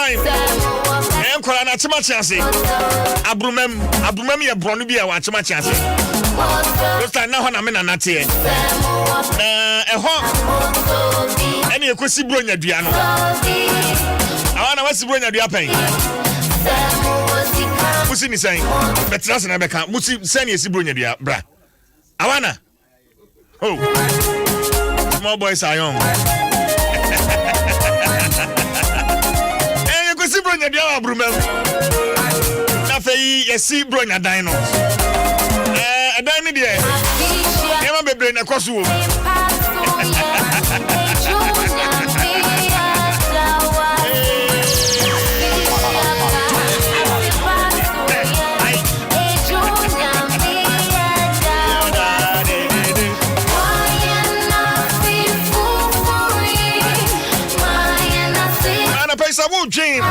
time. Enkwara na chima chance. Abrumem ye bronu bi e wa chima chance. First time na ho na me na nate. Ene ekosi bronya dua no. Awana wasi bronya dua pen. Musi ni saying, betrasa na beka. Musi send esi bronya dua bra. Awana. Oh. Small boys are young. Eh, ekosi bronya dua abrumem. Na fei yesi bronya dan no. Adan ni de. Ema bebre na koso wo.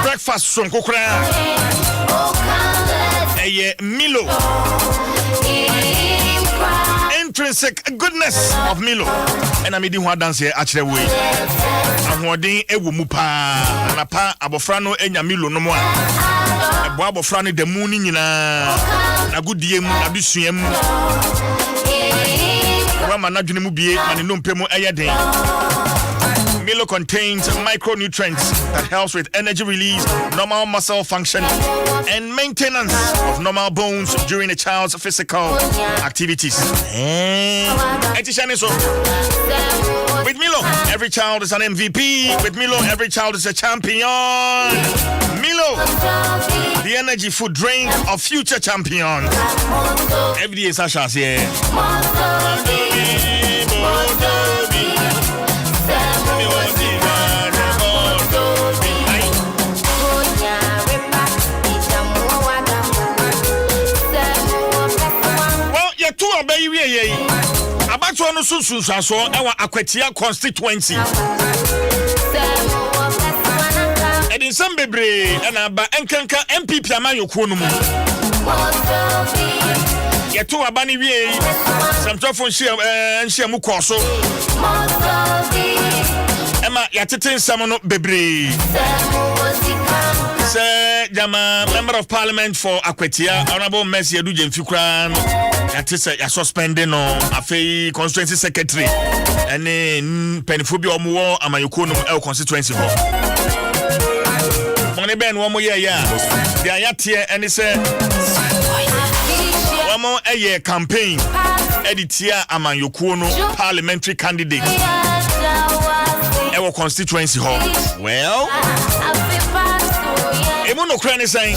Breakfast from Kokra. Milo. Intrinsic goodness of Milo. And I'm eating one dance here actually way. I'm holding a wumupa. And a pa abofrano enya Milo no more. A boab of frani the mooning in a good diem, a bisuem. Rama Najunimubi and no pemo ayade. Milo contains micronutrients that helps with energy release, normal muscle function, and maintenance of normal bones during a child's physical activities. With Milo, every child is an MVP. With Milo, every child is a champion. Milo, the energy food drink of future champions. Every day, Sasha's here. About one of Susu so our Aquatia constituency. And in some bebre and about Enkanka MP Piamayo Kunum. Yet two abani way, some telephone share and share Mukoso. Emma Yatitin Samono Bebre. Sir Jama, Member of Parliament for Aquatia, Honorable Mercy Adujem Fukran. That is a suspending on a constituency secretary and then Penifobia Omo Amayokunum El constituency. Money Ben one more year, they are yet here and it's a one more a year campaign. Editia Amayokuno parliamentary candidate. Our constituency hall. Well, Emono Crane is saying.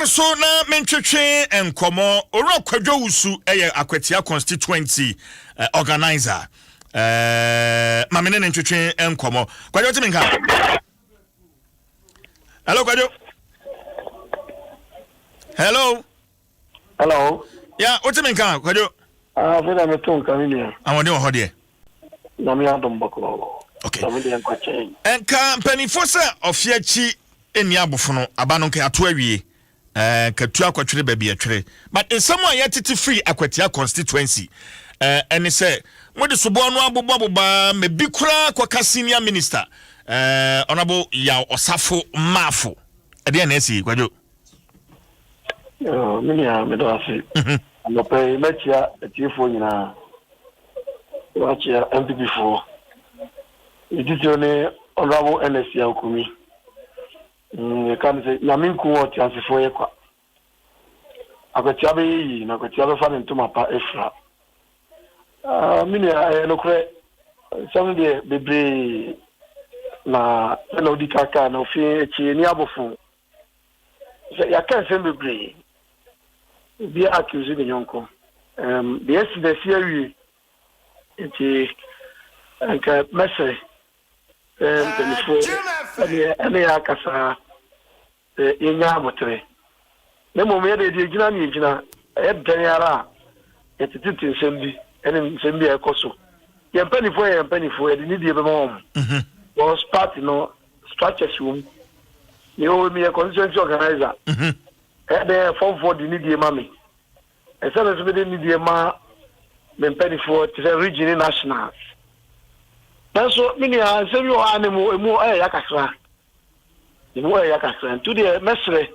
So na mentwetwe enkomo oro kwadwo wusu eye Akwatia constituency organizer mamene ntwetwe enkomo kwadwo timinka. Hello kwadwo. Hello yeah otiminka kwadwo vela metonka nini awode wo hode na me Adom bako okay na me nkwache enka panifosa ofiachi eni abofono abano nke ato awie katua kwatwere baby atwere but in someone yet free Akwatia constituency and say mode sobo no aboboba me bikura kwa senior minister honorable ya Osafo Mafo ade na esi kwadwo mini ya me do ase no pay mechia etifo nyina wachia MPP4 iditione honorable NSC Okumi can say Naminku or Chancellor Yekwa. Akwatia be na Akwatia be fa into mapa efra. Mini no kre some de bebre na no di kaka no fi echi ni abofu. Se ya kan se bebre. Bi accuse ni yonko. the yesterday series nti anka message telephone ene akasa yenya motre na mo me de gina ni gina e danyara etititi nsembi ene nsembi ekoso ye mpanifo e de ni die be mo was part no structures room you me a constituency organizer the form for the need mami e say no be need ma me mpanifo to say regional nationals so mini a say you anemu emu yakakra emu yakakra to the mesre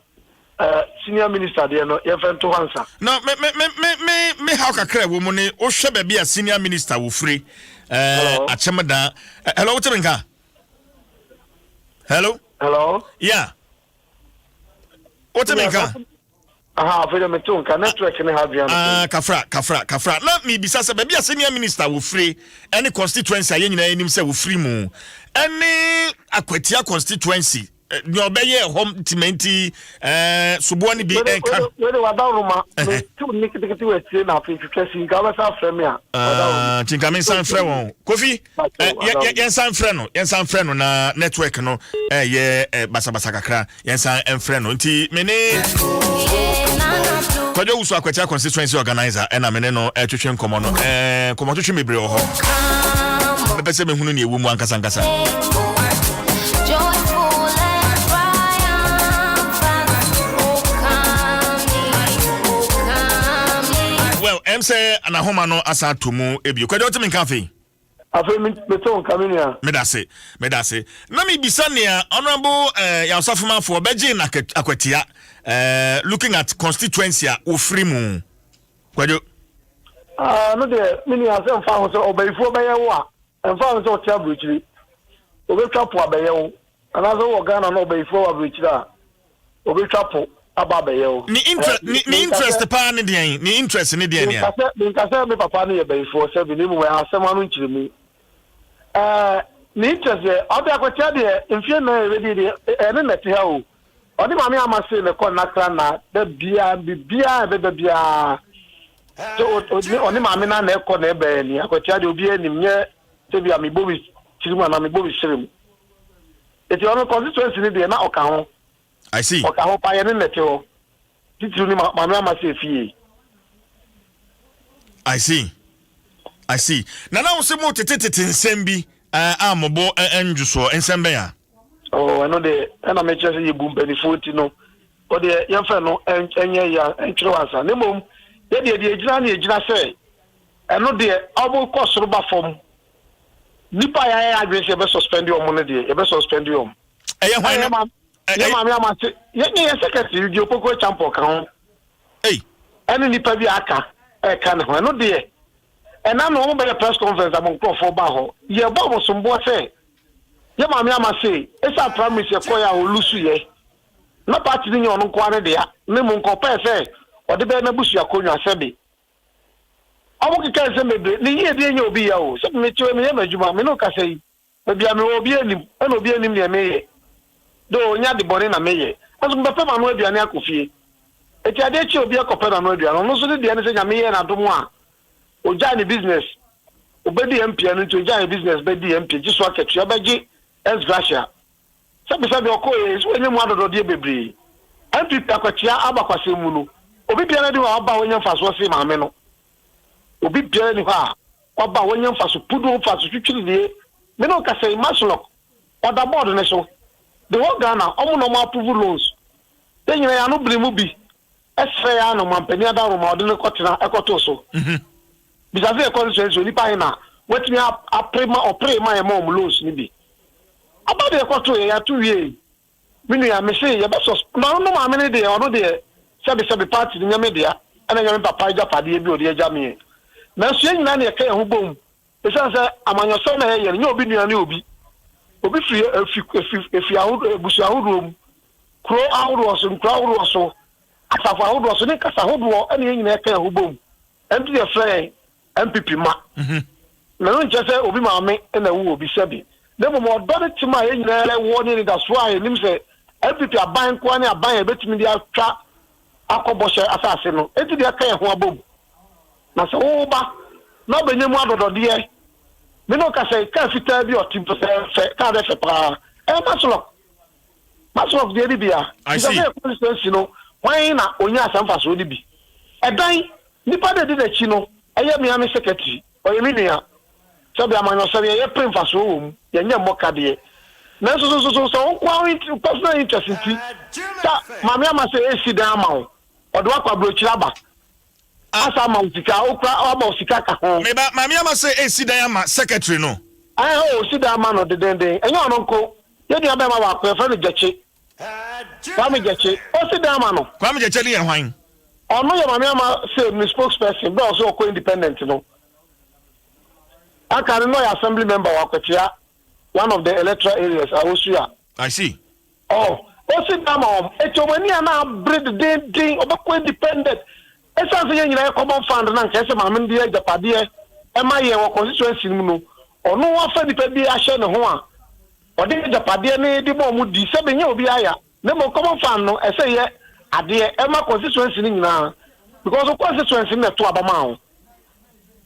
senior minister there no ye fan to answer no me how kakra wo mu ne o hwe ba bia senior minister wo free achemada hello what menka hello yeah what menka for me too can network ni have kafra na me bisa se ba bia senior minister wo free any constituency aye nyina enim se wo free mu any akwatia constituency ni obeye home timenti subo ni bi enka we de wadaruma tu nikiti we tie na fi twesi ga ba sa frɛ me a tinkamin san frɛ won kofi yen san frɛ no na network no ye basa kakra yen san frɛ no nti me ne kwajo uso akwatia constituency organizer na me ne no twetwe nkomo no nkomo twetwe mebre wo ho me pese me hunu ne ewu mu ankasa say ana homa no asa tomu ebio kwade otimi cafe afi me ton kamenia me dase na me bisa ne honorable ya osafuma for beji na akwatia looking at constituency a ofri mu kwade no de mini asem fa ho so obaifo beye wo a emfa ho so tia bruchiri obetwa po abeye wo ana so wo Ghana no obaifo abruchiri a obetwa po ababeyo ni interest pa ne den ni interest ne den ya ni kase me papa ne yebeyfo se bi ni mu asema no nchirimu ni interest obi akwatia de mfie na ready de ene nete ha o odi mame amase ne ko nakra na da bia so oni mame na na ko na ebe ni akwatia de obi enim nye se bia me bobi chirimu na me bobi chirimu eti ono constituency ni de na oka ho I see. Okay, I hope I am in the show. Did you know my mama say fee? I see. Now say more tete nsembi amobo enjuso ensembe ya. Oh, I know the and I make sure you boom benefit no. But the young fellow enye ya entro answer. Ne mom, dey ejina say. I know the abo cost roba form. Nipa ya agree be suspend your money dey. Be suspend your. Yeah, mama, yeah, secretary, you poko champo kan. Hey, any nipa bi aka kan ho no de. And I'm no be press conference among for baho. Ye bobo sombo say. Yeah, mama say, esa promise ye koya olusu ye. Na party ni onu kwa ne de ya. Ne mu nko pe say, o de be na busu akonwa sebe. Awu kika se mebe, ni ye de nya obi ya o. Se me chiwe me ye majuma, me no ka say. Me bia me obi anim, e no obi anim ne me ye. Do nya de bone na meye aso mbepe ma no aduane akofie eti ade chi obi akopɛ na no aduane no so de de ne se nya meye na domo a oja ni business obedi MP no to oja ni business be di MP ji so aketua beji es gracia sabi okoye so enye mu adodo de bebre MP akwatia abakwase mu no obi bia na de wa aba wonya mfaso se ma me no obi bia ni ha aba wonya mfaso pudu mfaso twitwiri die me no ka say maslok oda board ne so the whole Ghana, no approve loans. Then you are no blame be. Esfaya no mampeni ada Roma odine kotina ekotoso. Because the constituency ni pa na wetimi aprema oprema e mom loans ni bi. About the ekoto ya 2 years. Minu ya me say ya be sos. No ma me ne de ono de sabi party ni nyame de ya. Ana nyame papa ja pade bi odi ja me. Na so nyina na ye ka ho bom. Be say amanyoso na ye nye obi nuane obi. Obi if you are busu ahudum kro ahudum so asafa ahudum so ne kasa ahudum ene nyina e ka ahubom empty the friend MPP ma na no nche say obi ma me na wu obi sabi na mo odo de tima ye nyina le wo ni that's why nim say MPP aban kwa ne aban e betimi dia atwa akoboshe asase no enti dia ka ho abom na se oba na benyemu adodode me no ka say ka fita bi otim to say ka de pa maslo de bia I see constituency no why na onya asamfa so de bi edan nipa de de chi no eye me am secretary oye me nua so bia man no so ye premfa so wo mu ye nya moka de na so kwa personal interest ti ta mama ama say esi dan ama o odo akwa brochira ba asa ma usika okra ama usika ka ho me ba mama ama say esi dan ama secretary no si dan ama no de den enyo no nko ye dia ba ma ba ko fa no jeche Kwame Jeche o si dan ama no Kwame Jeche ni hwan ono ye mama ama say me spokesperson be also ko independent no aka no ya assembly member wa kwatia one of the electoral areas Awosuya. I see. Oh, what's it now? It's only an breed day of a independent. It's something you common fund and case of Mamma dear Japadia, and my year constituency no, or no one for the baby Ashen Hoa. Or the Japadia, the bomb would be 7 years be higher. No more common fund, no, I say, yeah, a dear Emma constituency now, because of constituency in the Tuabamau.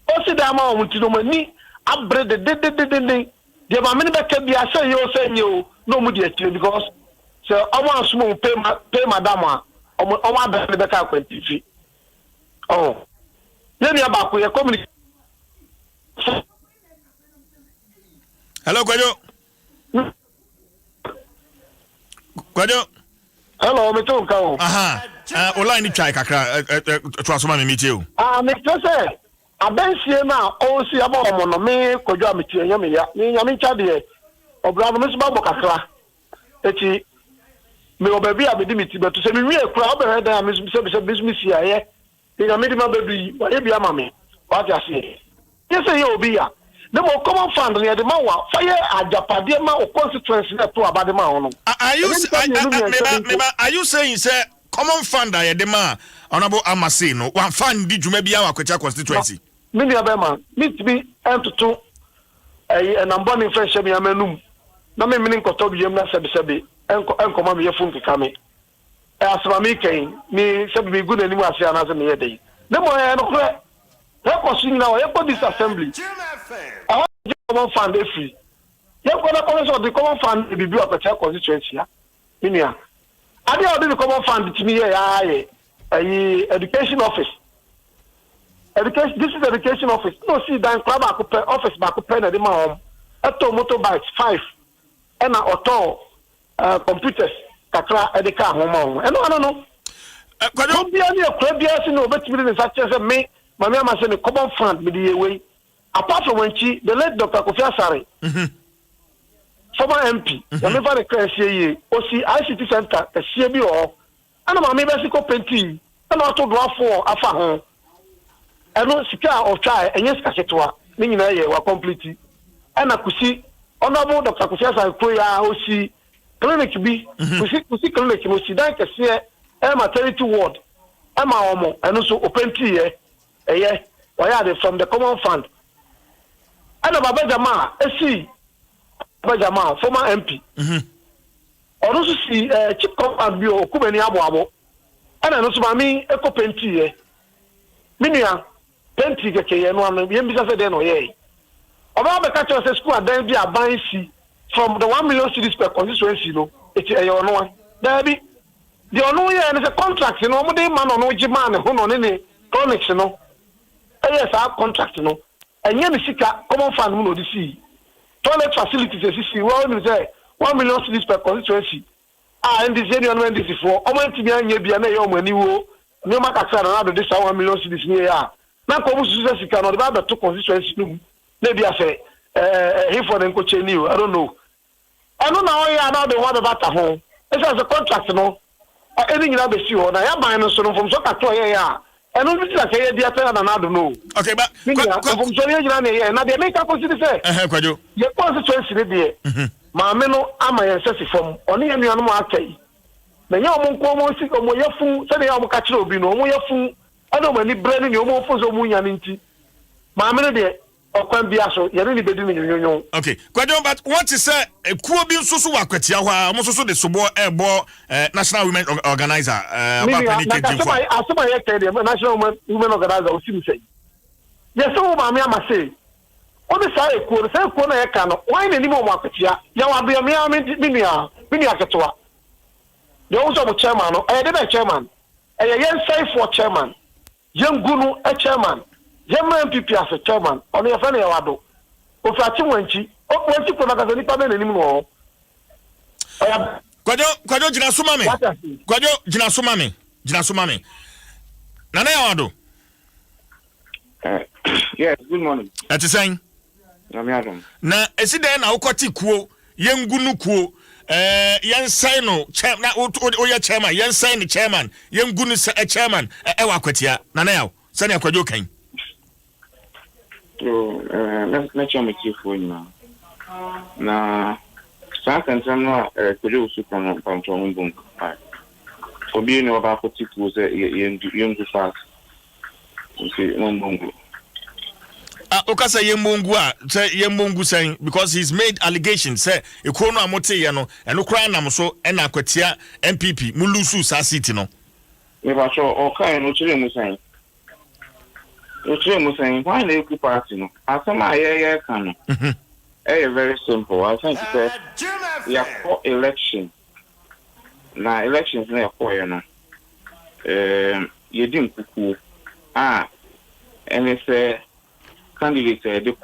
What's it now? With no money, upbreed the day. The mammy can be a say you no media because so I want small pay madama or my better quantity. Oh, let me about your community. Hello, Kwajo. Hello, me too, Kao. Online chai kakra transform meet you. Mr. Say. Abensie na o si aba omo no me kodwa metie nyame ya ni nyame ncha de obra no me so ba kakra eti me obabi abedi meti beto se me wie kura oba hedan me se business ya ye ni nyame di ma babi wa e bia ma me wa ti ase ye se ye obi ya ne mo common fund ne de ma wa fa ye ajapade ma o constituency na to abade ma hono are you saying say common fund ya de ma honorable Amase no one fund di djuma bia wa kwacha constituency mini abema meet me entutu number ni fresh me amanum na me mini nkoto biem na sebe enko ma me yefun keka me asama me kan ni sebe be gu nanimu ase ana se me yedey ne mo no kre he ko swing na ye ko this assembly I want to common fund free ye ko na ko so the common fund be bi okwacha constituency ya mini a ade o the common fund timi ye ya education office. Education. This is education office. No, see, then club office back up pen at the home. Auto motorbikes 5, and auto computers. Kakra at the car home. And no, no. Don't be any of Crabias in over to such as me. My mamma said a common fund with the way. Apart from when she, the late Dr. Kofi Asare, former MP, the never the crash here, OC ICT Center, a CBO. And I'm a Mexico painting, and also draw for a far and no sika or try, and yes, Cassetua, meaning I were completely. And I could see Honorable Dr. Kusiasa Koya, OC, clinic B, to see clinic, was see that Emma 32 ward, Emma Omo, and also open tea, a year, from the common fund. And about Benjamin, SC, Benjamin, former MP. Or also see chip compound bio kumeni abo and also mami eco penti minia penti keke no am yem bisa se den oye oba be catch us school adan bi aban si from the 1 million cedis per constituency no it e yo no there be the ono ye is a contract no mo dey man no gi man ho no ne chronics no yes our contract no enye ni sika common fund mo no di si toilet facilities si well ni say 1 million cedis per constituency. And this year, when this is for, I want to be a year, and a money will no matter this 1 million cedis near. Now, come to see cannot have the 2 constituencies. Maybe I say, here for them coach new. I don't know. I don't know how now the one about at home. It's as a contract, no. Anything that they see, or I am buying from soccer to a and only like a dear and I don't know. Okay, but from Sonia, and they make a consider say, your constituency, maame no ama yensesi fom oni enu anu akai na nya omo nko omo si omo yefu se de ya omo ka kire obi no omo yefu ana omo ni brand ni omo fozo omo nya nti maame no de okwan bia so ye ni bedi ni nyonyo. Okay, Kwadwo, but what is ekuo bi nso so wakwatia ho a omo so de sobo ebo national women organizer asema ye kede national women organizer o sim say Yes, so my mamma say. On the side, corner, cano, why any more market? Ya will be a minia catua. The also chairman, I did a chairman, a young safe for chairman, young Gunu, a chairman, young man PP as a chairman, on your family Wado, of Fatiwanchi, or what you put as any problem anymore. Kwajo jina sumame. Nana Wado. Yes, good morning. Ati saying. Adom. Na esi de na ukoti kuo, yengunu kuo, yen sign no chairman na oya chairman, yen sign the chairman, yengunu chairman, ewa kwatia. Nana yawo. Sani akwajo kan. So, let's make you for now. Na Sankan no kwajo usu from Mbung. For being about particular yen do fast. Okay, Mbungu. Okasa Yembungu say Yembungu saying because he's made allegations say ekono amote ye no eno kra nam so na akwatia MPP mulusu sa city no Me ba so o kai no chire mu saying why na eku party no asama ye kan no very simple. I think say we are for election na elections na for ye no ye dim kuku and it's a candidate the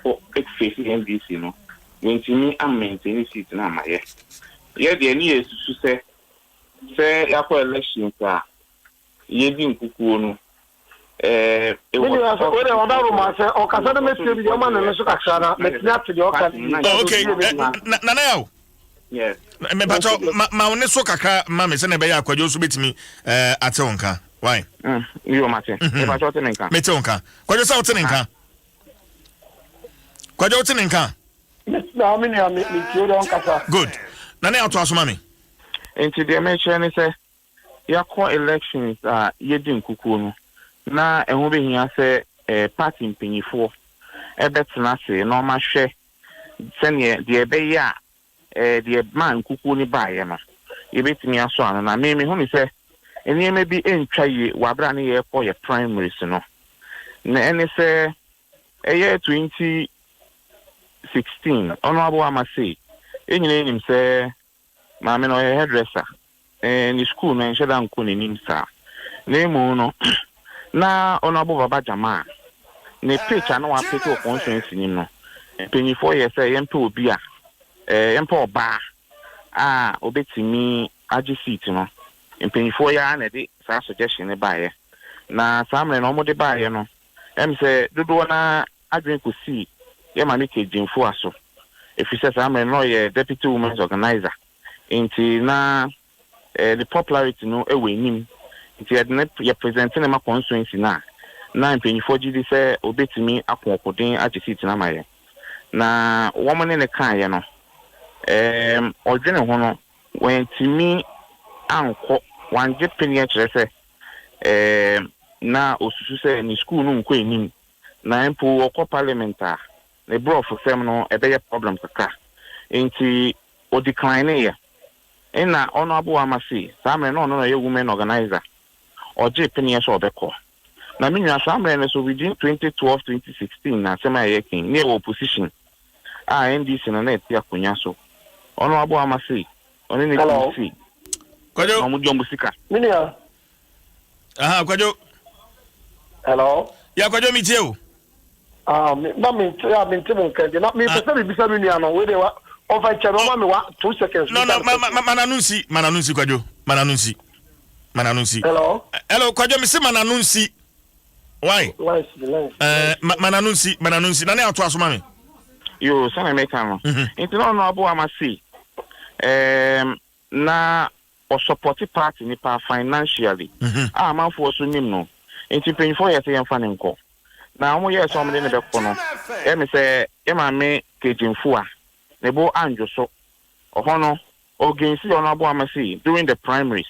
face NDC no when to me I'm maintaining seat na my yeah the near to say after election ye dim kuku no it was okay Nanao yes me pacho ma one so kakra ma me se na be ya akwajo so betimi ate wonka why you mate me pacho te nka me te wonka kwajo sa wote nka kwajo wote nka na me ni me tioro nkasa good Nanao to asoma me into the mention is say yakọ elections ye din kuku no na ehun be hia say party mpanyifo ebetena se no ma hwe sene de ebe ya the man kuku ni baye no yebetimi aso ano na me hu ni say eniyeme bi entwa ye wabra ne ye for ye primaries no na ene say eye 2016 ono abo amase enyine nim say ma me no ye hairdresser ni school no ensheda nko ni nim sa na emu no na ono abo baba jama ne picture no wa pete o conference nim no penifo ye say yempe obi a yempe oba obetimi agi seat no penifo ya na de sa suggestion ne bae na samre no mo de bae no em say dodo na adwen ko si ye ma make jinfo aso efise samre no ye deputy women's organizer inti na the popularity no ewe nim inti ye presenting na constituency na penifo gidi say obetimi akokodin agi seat na maye na woman ne kan ye no odwene ho no wentimi anko wanje peni akire se na osusu se ni school no nko enim na empo okọ parliament a ne bro for sem no ebeye problem kaka enti o decline ye na ono abo amasi samre no ye women organizer oje peni so obekọ na minwa samre ne so within 2012 2016 na sema ye king ne opposition NDC na eti akonya so ono abo amasi oni ne TC kwajo omo jombo sika minia kwajo hello ya kwajo mitie o na me ya me ntimo nkende na me pese bi bisa minia no we de wa over chero ma me wa 2 seconds no mananunsi kwajo mananunsi hello kwajo mi se mananunsi why mananunsi na na ato asoma me yo sana meka no nti no abo amasi na o support party ni pa financially amanfo so nim no nti penfo ye se yemfa ne nko na omo ye so omde ne be ko no me se e ma me kejinfo a ne bo anjo so ohono ogensi ono abo amasi during the primaries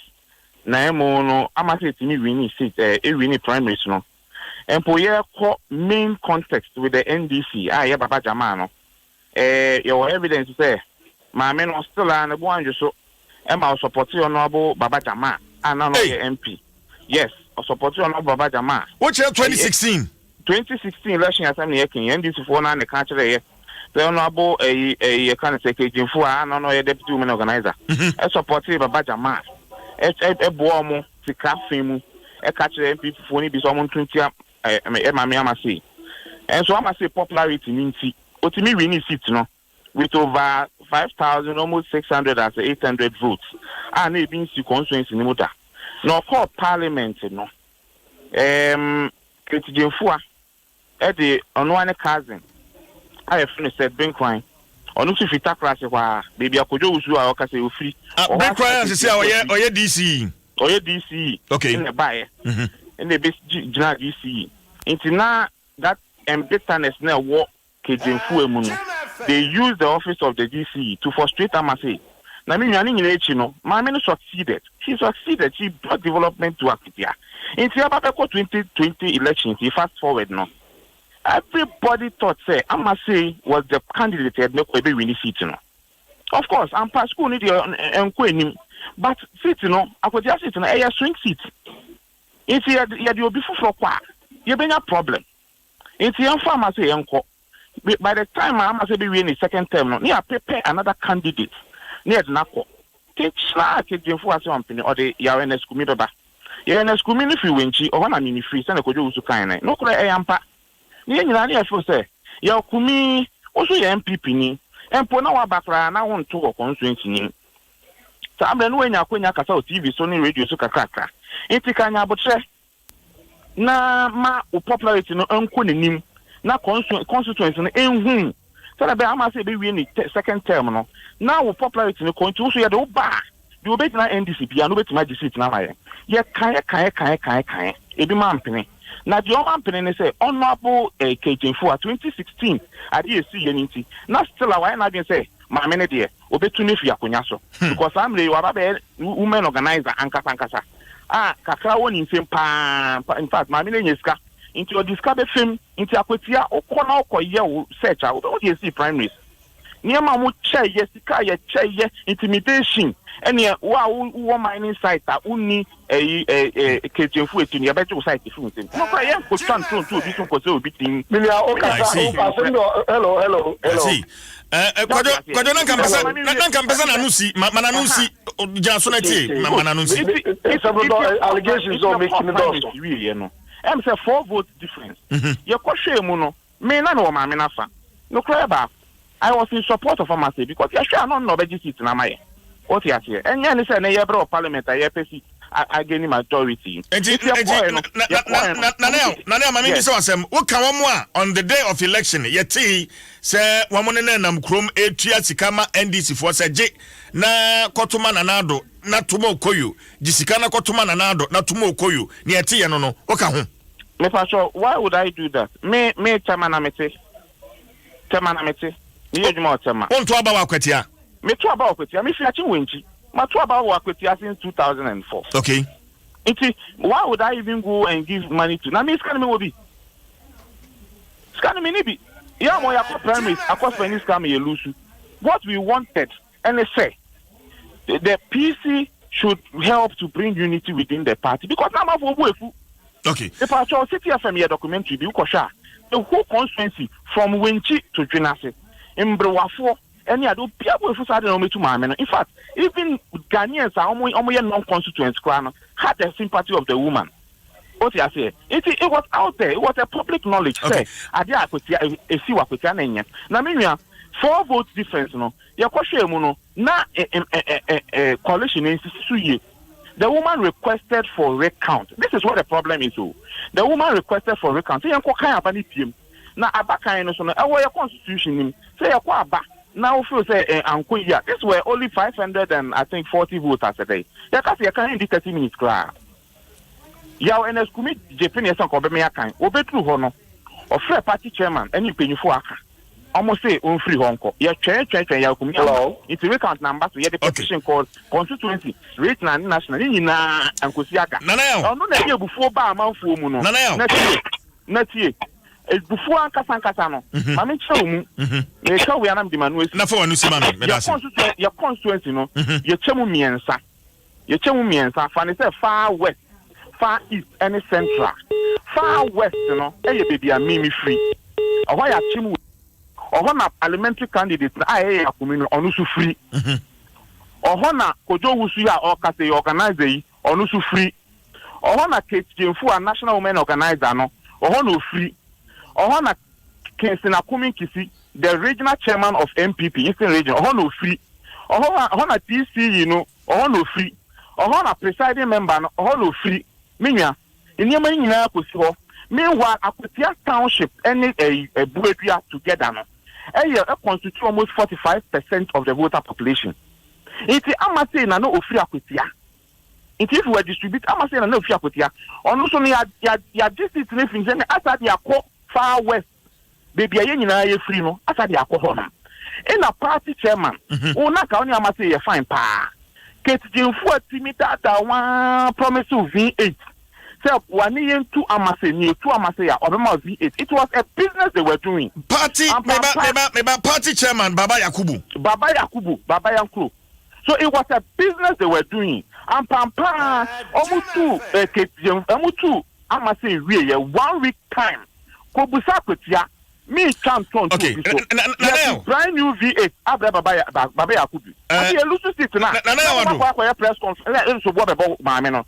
na emo no amasi timi wini seat wini primaries no empo ye ko main context with the NDC ye baba jama no your evidence say my men are still an one so Emma support you honorable Baba Jama and no MP. Yes, or support you honorable Baba Jama. What year 2016? 2016 election assembly yakin NDC for na ne ka kire the honorable a kind of secretary for no deputy women organizer e support baba jama e bo mo sika femu e ka kire MP for ni bi so mo 20 e ma me amase and so amase popularity ninti otimi win seat no with over 5,000 almost 600 as 800 votes and e bin si constituency ni moda no call parliament no Ketijinfua the on one cousin I have finished said Ben Crime on if you talk class baby akojo usu a okase ofri Ben Crime say oye DC okay in the buy in the best jina DC into now that bitterness na work Ketijinfua mu no they use the office of the DC to frustrate Amase na me nyane nyina echi no ma me no succeeded she brought development to Akitia. In the 2020 elections, you fast forward now. Everybody thought Amase was the candidate that make a winning seat. Of course, I'm past school need but seat I could just sit in a swing seat. If you had before for qua, you been a problem. If you Amase by the time Amase be winning second term, near prepare another candidate near Nako. Take Ketijinfua something or the Yarenes Kumidoba. Yeah, na school mini free winchi or na mini free sana kojo usu kan no kura eyampa ni nyina na efo say ya kumi oso ya MPP ni empo na wa bakra na won to constituency ni sa amre no enya akonya kasa o TV so ni radio so kakaka intikanya abotre na ma o popularity no enko nenim na constituency no enhu so be Amase be wi ni second term no na o popularity no kontu so ya de ba you bet na NDC bia no bet ma district na maye ye kan ebi mampene na the mampene ne say honorable Ketijinfua 2016 ade esi ye nti na still awai na bin say ma me ne de obetu ne fi akonya so because am le wa ba women organizer ankasa kakra woni nsem pa in fact ma me ne nyeska into your discover film into akwatia okona okoye wo search a wo dey see primaries niema mu che yesika ye che ye intimidation ene wa mining site a uni Ketijinfua etu ni abeju site fu ntem no kwa ye ko stand to bi so ko se obi tin milia o ka hello see kwajo nan kan pesa na nusi mana nusi janso na tie mana nusi it's about allegations of making the dust you know em say 4 votes difference ye ko hwe mu no me na no ma me na fa no cry ba I was in support of Amase because you sure no beji seat na maye what you say enya ni say na ye bro parliament ye pesi again majority na mami bi so asem wo kan wo mo on the day of election yeti say wo mo ne nam krom etua sikama NDC for say je na kotuma na nado na tumo koyo jisika na kotuma na nado na tumo koyo ni yeti ye no no wo ka ho me fa sure why would I do that me chama na mete ni ejuma otema on to aba wa kwatia me to aba wa kwatia me fiachi wenchi ma to aba wa kwatia since 2004 okay why would I even go and give money to na me scan me will be scan me ni bi ya mo ya primaries across for any scam you lose what we wanted and they say the PC should help to bring unity within the party because na ma for obuefu okay if I show city FM here documentary bi ukosha the whole constituency from Wenchi to Junase Mbrewafo any ado people who started on me to my in fact even Ghanaians are almost non-constituent had the sympathy of the woman. What you say it was out there, it was a public knowledge. Okay. Adia akotia esi wakotia na nya na menua 4 votes difference no ya kwhwe mu no na coalition insisuye. The woman requested for recount. This is what the problem is. The woman requested for recount. Say yanko kan aba ni piem. Na aba kan no so no e your constitution nim. Say yakwa aba. Now feel say anko ya. This were only 500 and I think 40 votes as a day. Yakase yakan in 30 minutes kra. Ya NS kumi Japan yasan ko be me yakan. Obetru ho no. Ofre party chairman any penyufo aka. Almost say on free Hong Kong. Yeah, ya kumi. Hello. It's a recount number to the petition called constituency rate na national na ankosiaka. Nana no na ye before ba amanfo mu no. Na tie. Before ankasa no. Ma me chew mu. Me chew we anam di manu esi. Na for wanu si manu. Your constituency no. Ye chemu miensa. Fa ne say far west. far east and central. Far west, baby, a mimi free. Or why a chim or one parliamentary candidates, I on also free. Or one Kojo Wusuya or Kase organize or also free. Or one a Kate Jimfu a national women organizer, no, or one free. Or one a Kensina Kumi Kisi, the regional chairman of MPP, Eastern Region, or one free. Or one a TC, or one free. Or one a presiding member, or one free. Minya, in your money, meanwhile, Akutia Township, any a Buedria together, no, constitute almost 45% of the voter population. It's Amase na no ofri Akutia. If we distribute Amase na no ofri Akutia, also ya district living and as they are far west, baby, you free no, as they are home. In a party chairman, Una County Amase, a fine pa. Kate Jim 40 meter one promise to V8. So 1 year 2 Amase, near 2 Amase, or V8. It was a business they were doing. Party, party chairman, Baba Yakubu. Baba Yakubu. So it was a business they were doing. And Pampa, almost 2 Amase, really, 1 week time. Kobusa Kutia, me Chanton. Okay, brand new V8, Baba Yakubu. You lose it now. Press conference. Let's what about my men.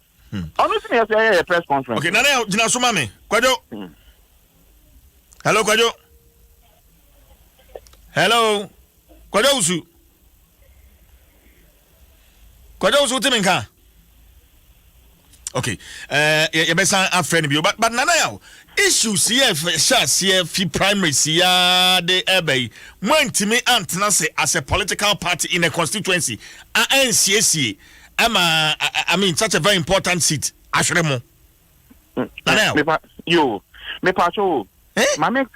Honestly, a press conference. Okay, now, Jinasumami, Kwajo. Hello, Kwajo. Hello, Kwajo Usu. Kwajo Usu Timinka. Okay, you best a friend you, but Nanao issues here, shots here, primaries here, the Abbey, when to me Antanase as a political party in a constituency, NCSC. I mean, such a very important seat. Ashremo. You, me pacho. Mame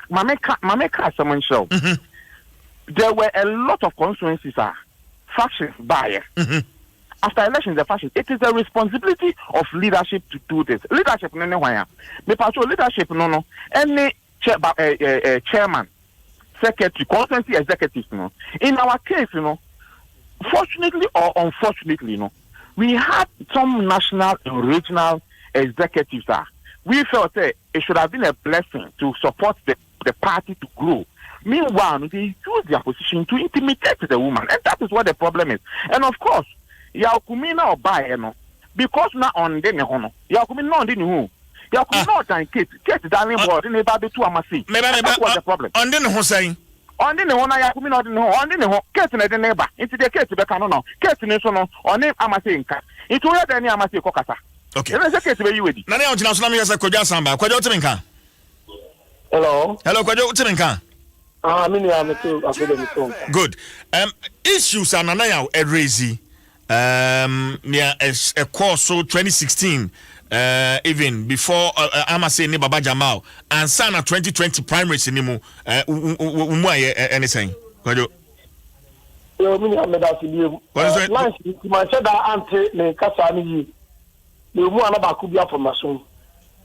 someone show. There were a lot of constituencies, factions by. After elections, the factions. It is the responsibility of leadership to do this. Leadership, no, me pacho leadership, no. Any chairman, secretary, constituency executive, no. In our case, fortunately or unfortunately, we had some national and regional executives. We felt it should have been a blessing to support the party to grow. Meanwhile, they use their position to intimidate the woman, and that is what the problem is. And of course, Yakumina or buy, because now on the Nehono, Yakumina on the New, Yakumina and Kate, darling board, in about the 2 Amasi. That's what the problem. On the Hossein. On the one I come on the Kate and the neighbor, into the Kate to the canon, Kate and so on name Amasinka. It will have any Amasi Kokasa. Okay, let's get to you with it. Nana Jinasami as a Koja Samba, Kwajo Timinka. Hello, Kwajo Timinka. Good. Issues are Nanaya Erezi. Near a course so 2016. Even before Amase ni Baba Jamal and Sana 2020 primaries nimu anything. Kwajo. Yo mini ameda sibiu. Lance my said that ante ne kasa ni yi. Ne mu anaba ku bia formation.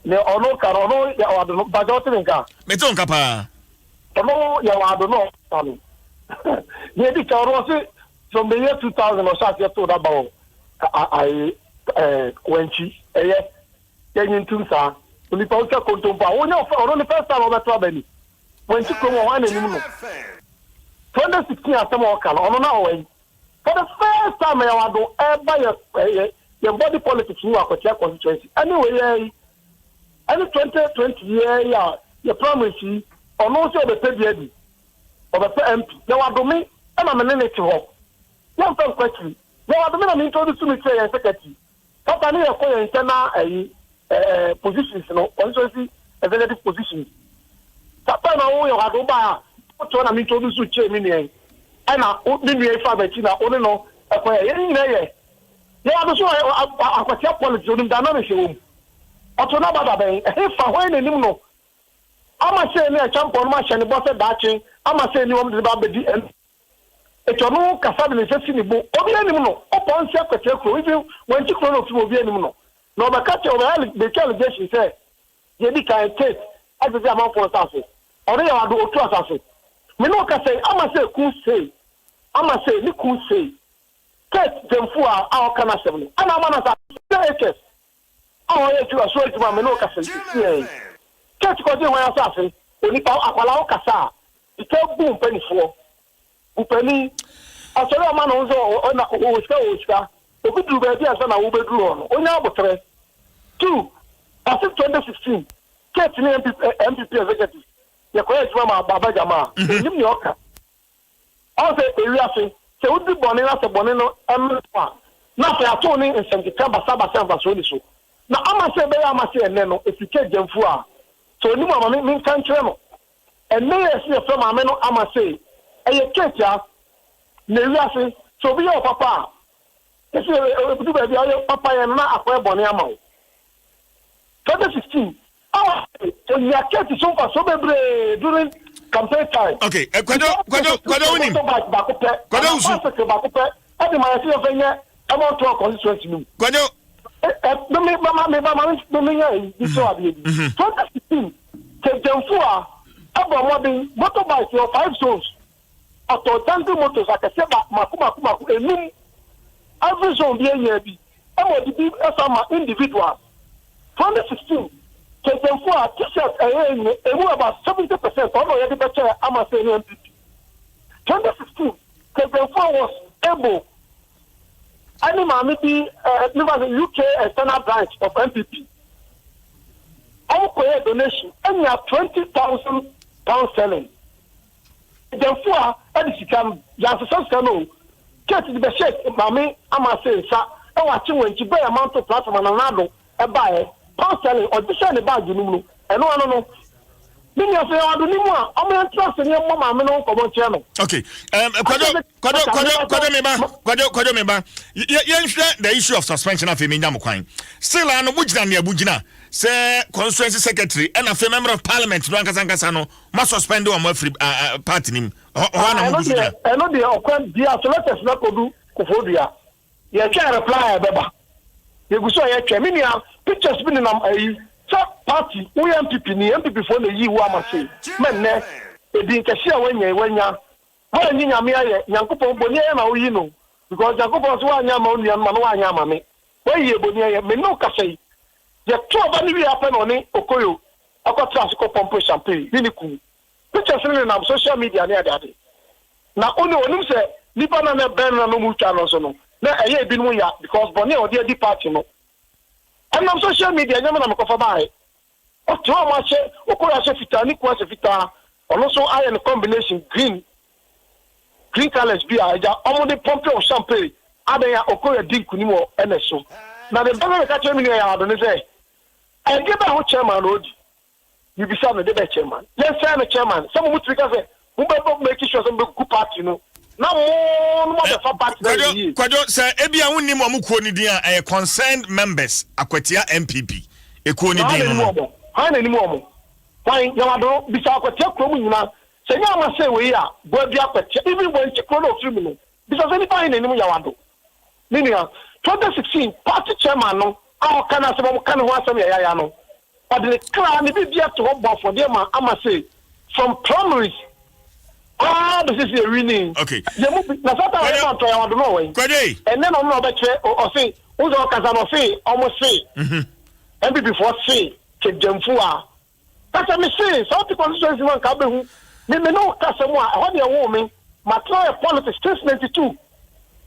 Ne ono ka ono ya wado bajo tinka. Meton kapa. Ono ya wado no tani. Ne di ka ono se from the year 2000 or so to that about I wenchi yenyin tumsa oni pa uka kontompa onye ofa the first time over trouble when you come one anim no 2016 atam o kala ono na o for the first time ya wado eba your body politics you akotia constituency anyway any 2020 year ya your promise ono so be pay bi o be MP ya wado me e ma menene ti ho one first question ya wado me na me introduce to me say secretary Papa ni ekoye internal positions no constituency executive positions. Papa na wo yo adoba to na mi introduce to che mi ni na ni ni fa ba chi na oni no ekoye yin na ye. Ye ado so akwatia politics oni da na me hwem. Oto na bada ben e fa ho ni nim no. Ama se ni a champion ma hye ni bo se daachi ama se ni wo de ba bedi etono kasabe ne sesi ni bo obi anim no opon se akwete kro even when ti kro no fi obi anim no no ba catch over the allegation say ye di kan take as the amount for staff ore ya wado otu asase me no ka say ama se ku say ama se ni ku say ket demfu a o kana 7 ana ama na sa HS oh yeah to so to me no kasa yeah church ko dey wan asafe onipa akwala o kasa ite bu mpanifo upani asori o ma no zo na o ska obi duru ba dia na wo beduru ono onya abotre 2 as 2016 church ni MPP executive ye ko ejuma ma baba jama nim ni oka o se eri afi se udi boni na se boni no emfa na fa ato ni nsentika basa so ni so na ama se be ama se ene no efike jamfu a so ni mama min kan kire no ene ye se from ame no ama se eye ketia na eri afi so bi yo papa ese obi ba bi ayo papa ye na akwa boni ama o 2016 ya keti so far so bebre during campaign time. Okay, kwado unim. Kwado usu. Adi ma yesi ofenye amount to constituency nu. Kwado me ya so abi. 2016 ke jamfua abo modern motorbike your 5 zones. Auto tango motors akase ba maku enum every zone bi enya bi. Amo di bi esama individuals. 2016 Kemfua t-shirt about 70% of all the better Amase MPP. 2016, Kemfua was able maybe the UK external branch of MPP. Our donation and you have 20,000 pounds selling. Kemfua Edisikan Yansano get the best Mami Amase sa and watching when you buy amount of platform and another buy selling or the bag you know and no many of you do nimu a o me trust ni mo ma me no ko bon channel. Okay, kwado meba yen hwe the issue of suspension of Emenya Mokwan still an bugina ne abugina say constituency secretary and a member of parliament no ankasa no ma suspend o ma free party nim ho na mo bugina e no de okwan dia so let us na kodu kofodua ye try reply beba ye guso ye twa minia pictures been in party we MPP ni MPP for the yi wa amase men ne ebi nkese wanya wanyi nyame aye nyankopon boni aye na oyi no because nyankopon so wanya ma onua ma no wanya ma me wayi boni aye me no kasei ye to ba ni wi afa no ni okoyo akota so pompo champagne ni ku pictures ni na social media ni ade na onum se nipa na ben na no mu twa no so no na aye ebi no ya because boni o di party no and on social media nyama na mkofa bae o to ma che okoya che fita ni kwa che fita also iron combination green colors be aja omo pompe o champagne adaya okoya dinku ni mo eneso na the baba ka che mi ya ado ne say e ge ba ho chairman odi you be say the chairman let's say the chairman some mutu ka say we be make sure some good party no na mo the fa party kwado say ebia wonni mo amukuo ni din a concerned members akwatia MPP ekuo ni din no ha na ni mo fine yawado bisa akwatia kro mu nyina se nya ma say we ya bo bia akwatia even when chekro no free mu bisa say ni fine na ni mu yawado ninia 2016 party chairman no a kana se mo kana ho asem ya no but the clan ni bia to ho for them ama say from primaries this is a winning. Okay. Na sata wa na to ya wado no we. Kwade. And then no be che o say uzo kaza no say almost say. MPP for say ke jamfu a. Kasa me say so the constituency man ka be hu. Me no kasa mu a ho de wo me. Ma try politics since 92.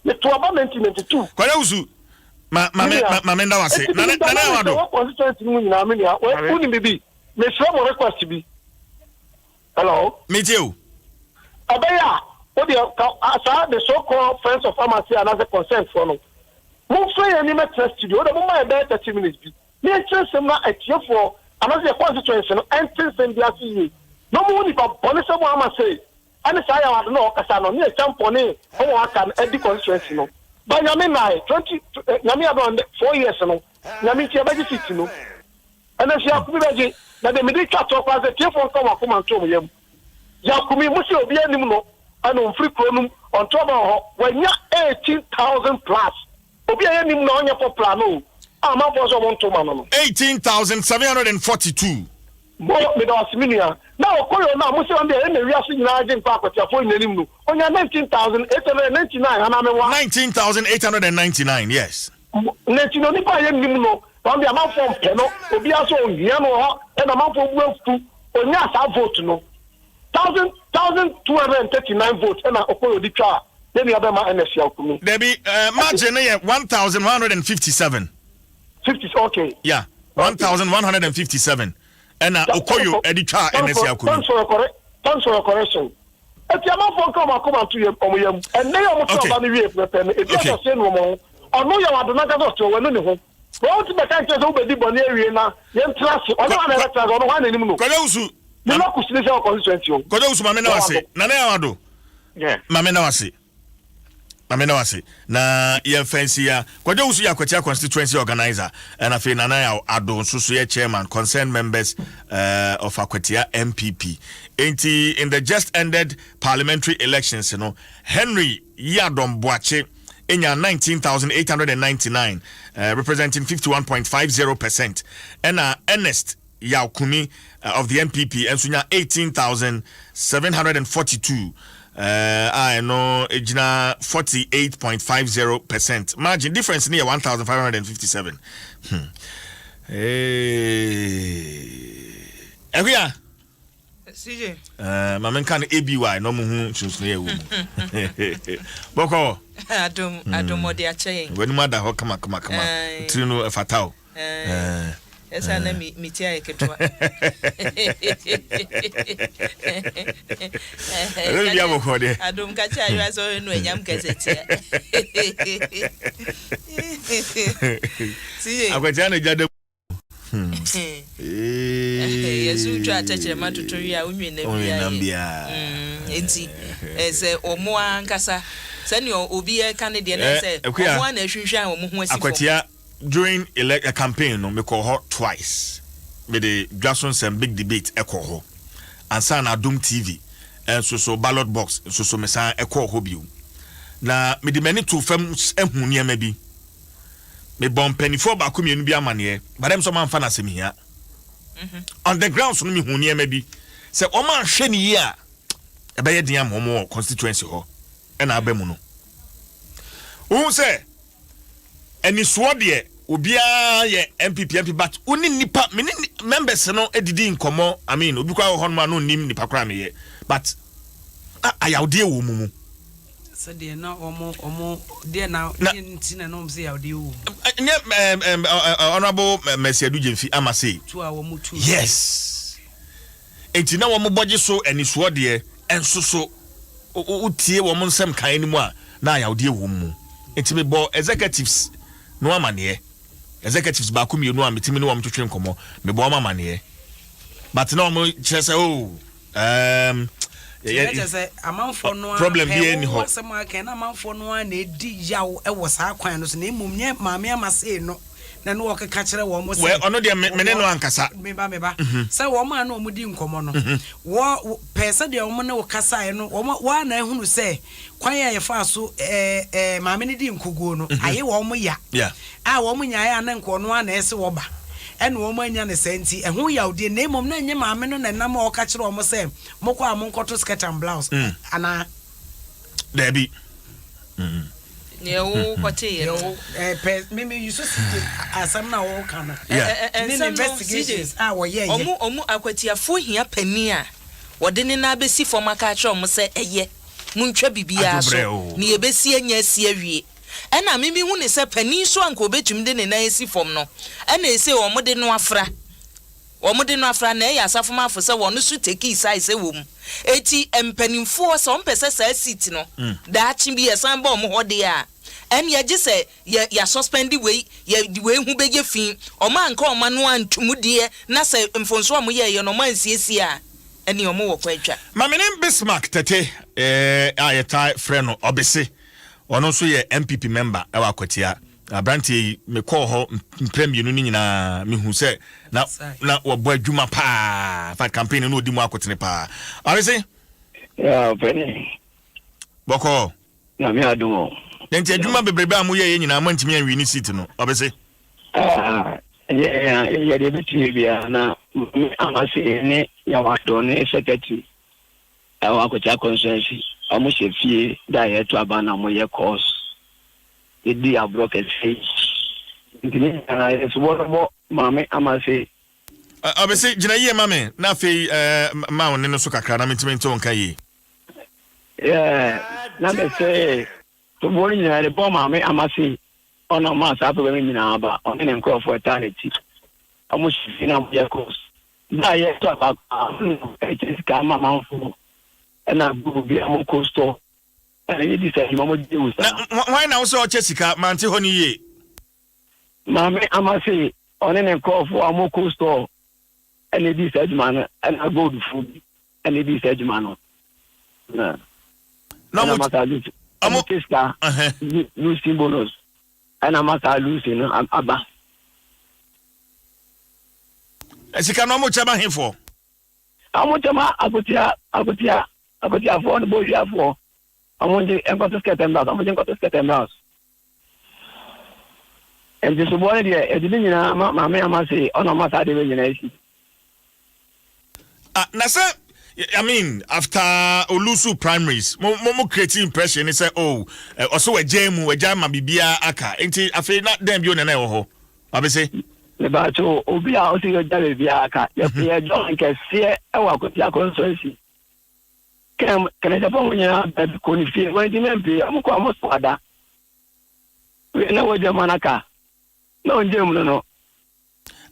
Me to about 1992. Kwade usu. Ma menda wase. Na wado. Constituency mu nyina me ya. We uni bibi. Me show mo request bi. Hello. Me too. Abaya, what the so-called friends of pharmacy and other consent for no. Move free any test studio, the moment about 30 minutes. Me interest them not a cheer for another constituency and things in the ACE. No more if a police someone say, and it's I don't know, Casano, near Champone, or I can edit constituency. No, but Yamina 20 about 4 years no, Yamitia City no, and then she have to be ready that the medical talk as a cheer for come and tell me. Yakumi musi obi anim no ana free kronum on top of when 18,000 plus obi anim no onya popular no ama bozo won to ma no 18,742 mo me do asiminia na okoyo na musi on dey na wiase nyina age npa akwatiafo nanim no onya 19,899 ana me wa 19,899 yes netino ni pa yem nim no from the amount from Peno, Obia so Yano, and amount of votes Onya sa vote no 1,239 votes and Okoro di cha then the other man NSC Okumi Debbie margin 1,157 okay yeah 1,157 and Okoyo edi cha NSC Okumi thanks for your correction if your man come to you and they are not going to be if you are saying no I know you are the naga to when no what the kind of obedi boni area na yen class on one electoral on one anymore Kodesu you know constitution constituency Kodesu mame na wase na na yawado yeah mame na wase na ye fancy ya Kodesu ya kwatia constituency organizer and afi na ya Adom so ye chairman concerned members of Akwatia MPP in the just ended parliamentary elections you know Henry Yadom Boache in 19,899 representing 51.50% and Ernest Yaukuni of the MPP and Sunya 18,742 I know ejina 48.50% margin difference near 1,557 Ehuya CJ mamen kan ABY no mu hu sunsun ye wo boko Adom odi achen wani ma da ho kama tiri no fatao esa na mitia eketwa ya boko de Adom ka cha yo so no enyam kasetia CJ Akwatia na jade Yesu twa tachere matotori a unwe na bia enti ese omo ankasa sani obi e kan de na se omo na hwehwan omo ho asifo Akwatia during a campaign no me call her twice with the Dwaso Nsem big debate ekoho ansa na Adom TV and so ballot box so mesa ekoho biu na me de many to fam ehunu niam bi me bon penifo ba ko mienu bi amane but dem so man fa na sem hia on the grounds no me hu niam bi se o man hwe ni yi a e be ye din am mo constituency ho e na abemu no wo se eni so de obia ye MPP but uni nipa me members no edidi nkomo I mean obi kwa ho no nim nipa kra me ye but ayawde wo mumu so de na omo de na ntina no mse yawde wo honorable Mercy Adujemfi amase to awo mutu yes entina wo boje so eni so de enso so utie wo nsem kan ni mu a na ayawde wo mumu enti me bo executives no amane executives ba ko mienu a metimi no twetwe nkomo me bo amane but na mo chese problem here ni ho sama kan amanfo no na edi yaw e wo sa kwan no so na emum nye maame amase no na no okeka kire wo mo se we ono de mene no ankasa meba se wo ma na omudi nkomo no wo pesa de wo na wo kasa no wo na ehunu se kwan ya yefa so maame ni di nkoguo no aye wo mo ya wo mo nya ya na nko no na ese wo ba ene wo manya ne senti ehu yawde na emom na nye maame no na nam o ka kire wo mo se mokọ amonkoto skirt and blouse ana Debbie ne wo kwate ye no me you so asam na wo kana ni investigations wo ye omu akwatiafo hia pani a wode ne na besi fom aka kire wo se eye muntwa bibia so ni ebesi anya asi awie ena mimi hu ne se pani so anko betum de ne na esi fom no ena ese wo mode no afra na ya asafo mafo se wo no su teki sai se wo mu eti empanimfo so mpese sa seat no da chi bi esan ba mo hode a en ye gi se ya suspend we hu bege fin o man ka o ma no antumude na se mfonso mo ye no man siesi a eni o mo wo kwatwa mamene Bismarck tete ayeta freno obese ono so ye MPP member e wa Akwatia abranti me call ho premier no nyina me hu se na wo bo adwuma pa fa campaign no odi mu akotene pa arese Penny boko na me adu nti adwuma bebrebe amu ye nyina amantimi anwi ni seat no obese ya de biti bia na amase ne ya wato ne secretary wa Akwatia constituency amu chefie da ye to abana mo ye course idi abroke face ntini ana subo mame amase obese gina ye mame na fe ma won ne so kakra na mentime nto nka ye na be say subo ni na le bo mame amase ona ma sa to be mi na aba oni ne nkro for eternity amushi na mo yakos na ye to aba ka mama mfu na bu bi amko store and you decide mama dey usa why now so chesika manti ho ni ye mame amase oni ne nkro for amko store and you decide man and I go to food and you decide man no mo matalu amokista no symbols and amatalu no aba esika no mo chama hifo amochama agotia for the boy for amonje enkoto sketembas amonje enkoto sketembas and this boy there edini nyina mama amase ona mata de nyina isi na say I mean after Olusu primaries mo create impression say also we jam bibia aka enti afi na dem bi onena wo ho abese le ba to obi a o ti ga bibia aka ye John ke sie e wa ko ti akonsoisi kan ja pon nya be ko ni fi won di mempe amko amoso ada we na wo jama naka na onje mu no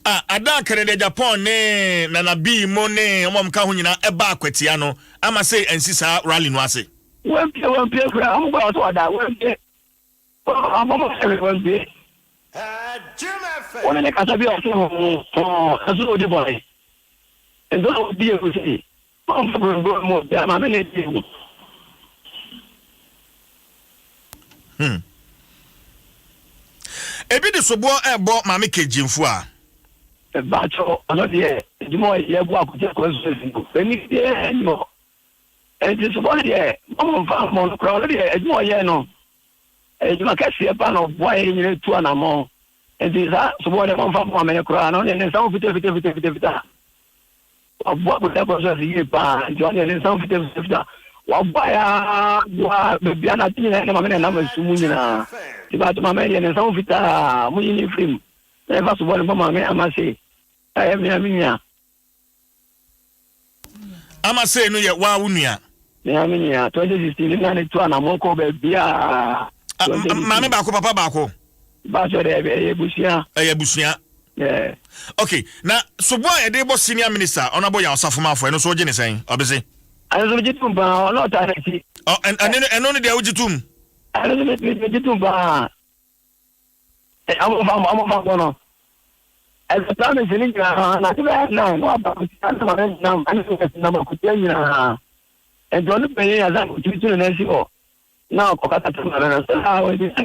ada kere de Japan ne na bi mo ne omom ka ho nyina eba akwatia no ama say ensisa rally no ase won pie kura amko amoso ada won pie wọ́n ní kásá bí ọ̀sán ẹ̀sùn òde bọ̀rẹ̀ ẹ̀dọ́ àwọn bí ẹ̀kú sí wọ́n fẹ́ bọ̀rọ̀ mọ̀ bí a máa mẹ́lẹ̀ dì ẹ̀kú. ebi de sobo ebo maame kejimfu a ba cho ono de edimo ye bu akute ko so singo eni de no e de sobo de mo fa mo ko lo de edimo ye no edimo ka sie pa no bo ye nyine tu ana mo e de sa sobo de mo fa mo me ko ana ne sa fite abo ko da ko so ye pa jo ne sa fite wa ba ya wa be ana ti ne ma me na ma su mu nyina ti ba to ma me ne sa fite mu ni film e fa sobo de mo me amase I am Yaminia. Amase no ye wa wunua. Yaminia 2016 na ne to na moko be bia. Mame ba ko papa ba ko. Ba so de e busia. E busia. Yeah. Okay, na sobo e de bo senior minister onabo ya osafomafo e no so je ne sen obese. Ayo so jitum ba no ta na ti. Oh and no de ujitum. Ayo so jitum ba. Amo no. As a plan is in India, not now, what about number could tell you and don't pay as I'm to an SEO. Now, Kokata, how is it?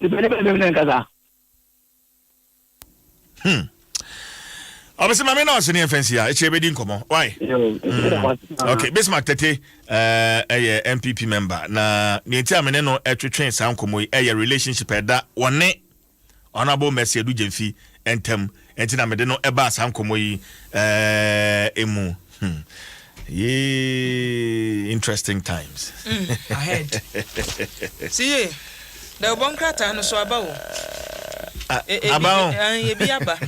The benefit. Obviously, my no senior fancy. It's a wedding come on. Why? Okay, Bismarck Tete, a MPP member. Na the entire no train sound come a relationship at that one. Honorable Mercy Edu Jemfi entem entina me de no eba asam komo yi emu interesting times ahead see the bonkrata no so aba wo e bi aba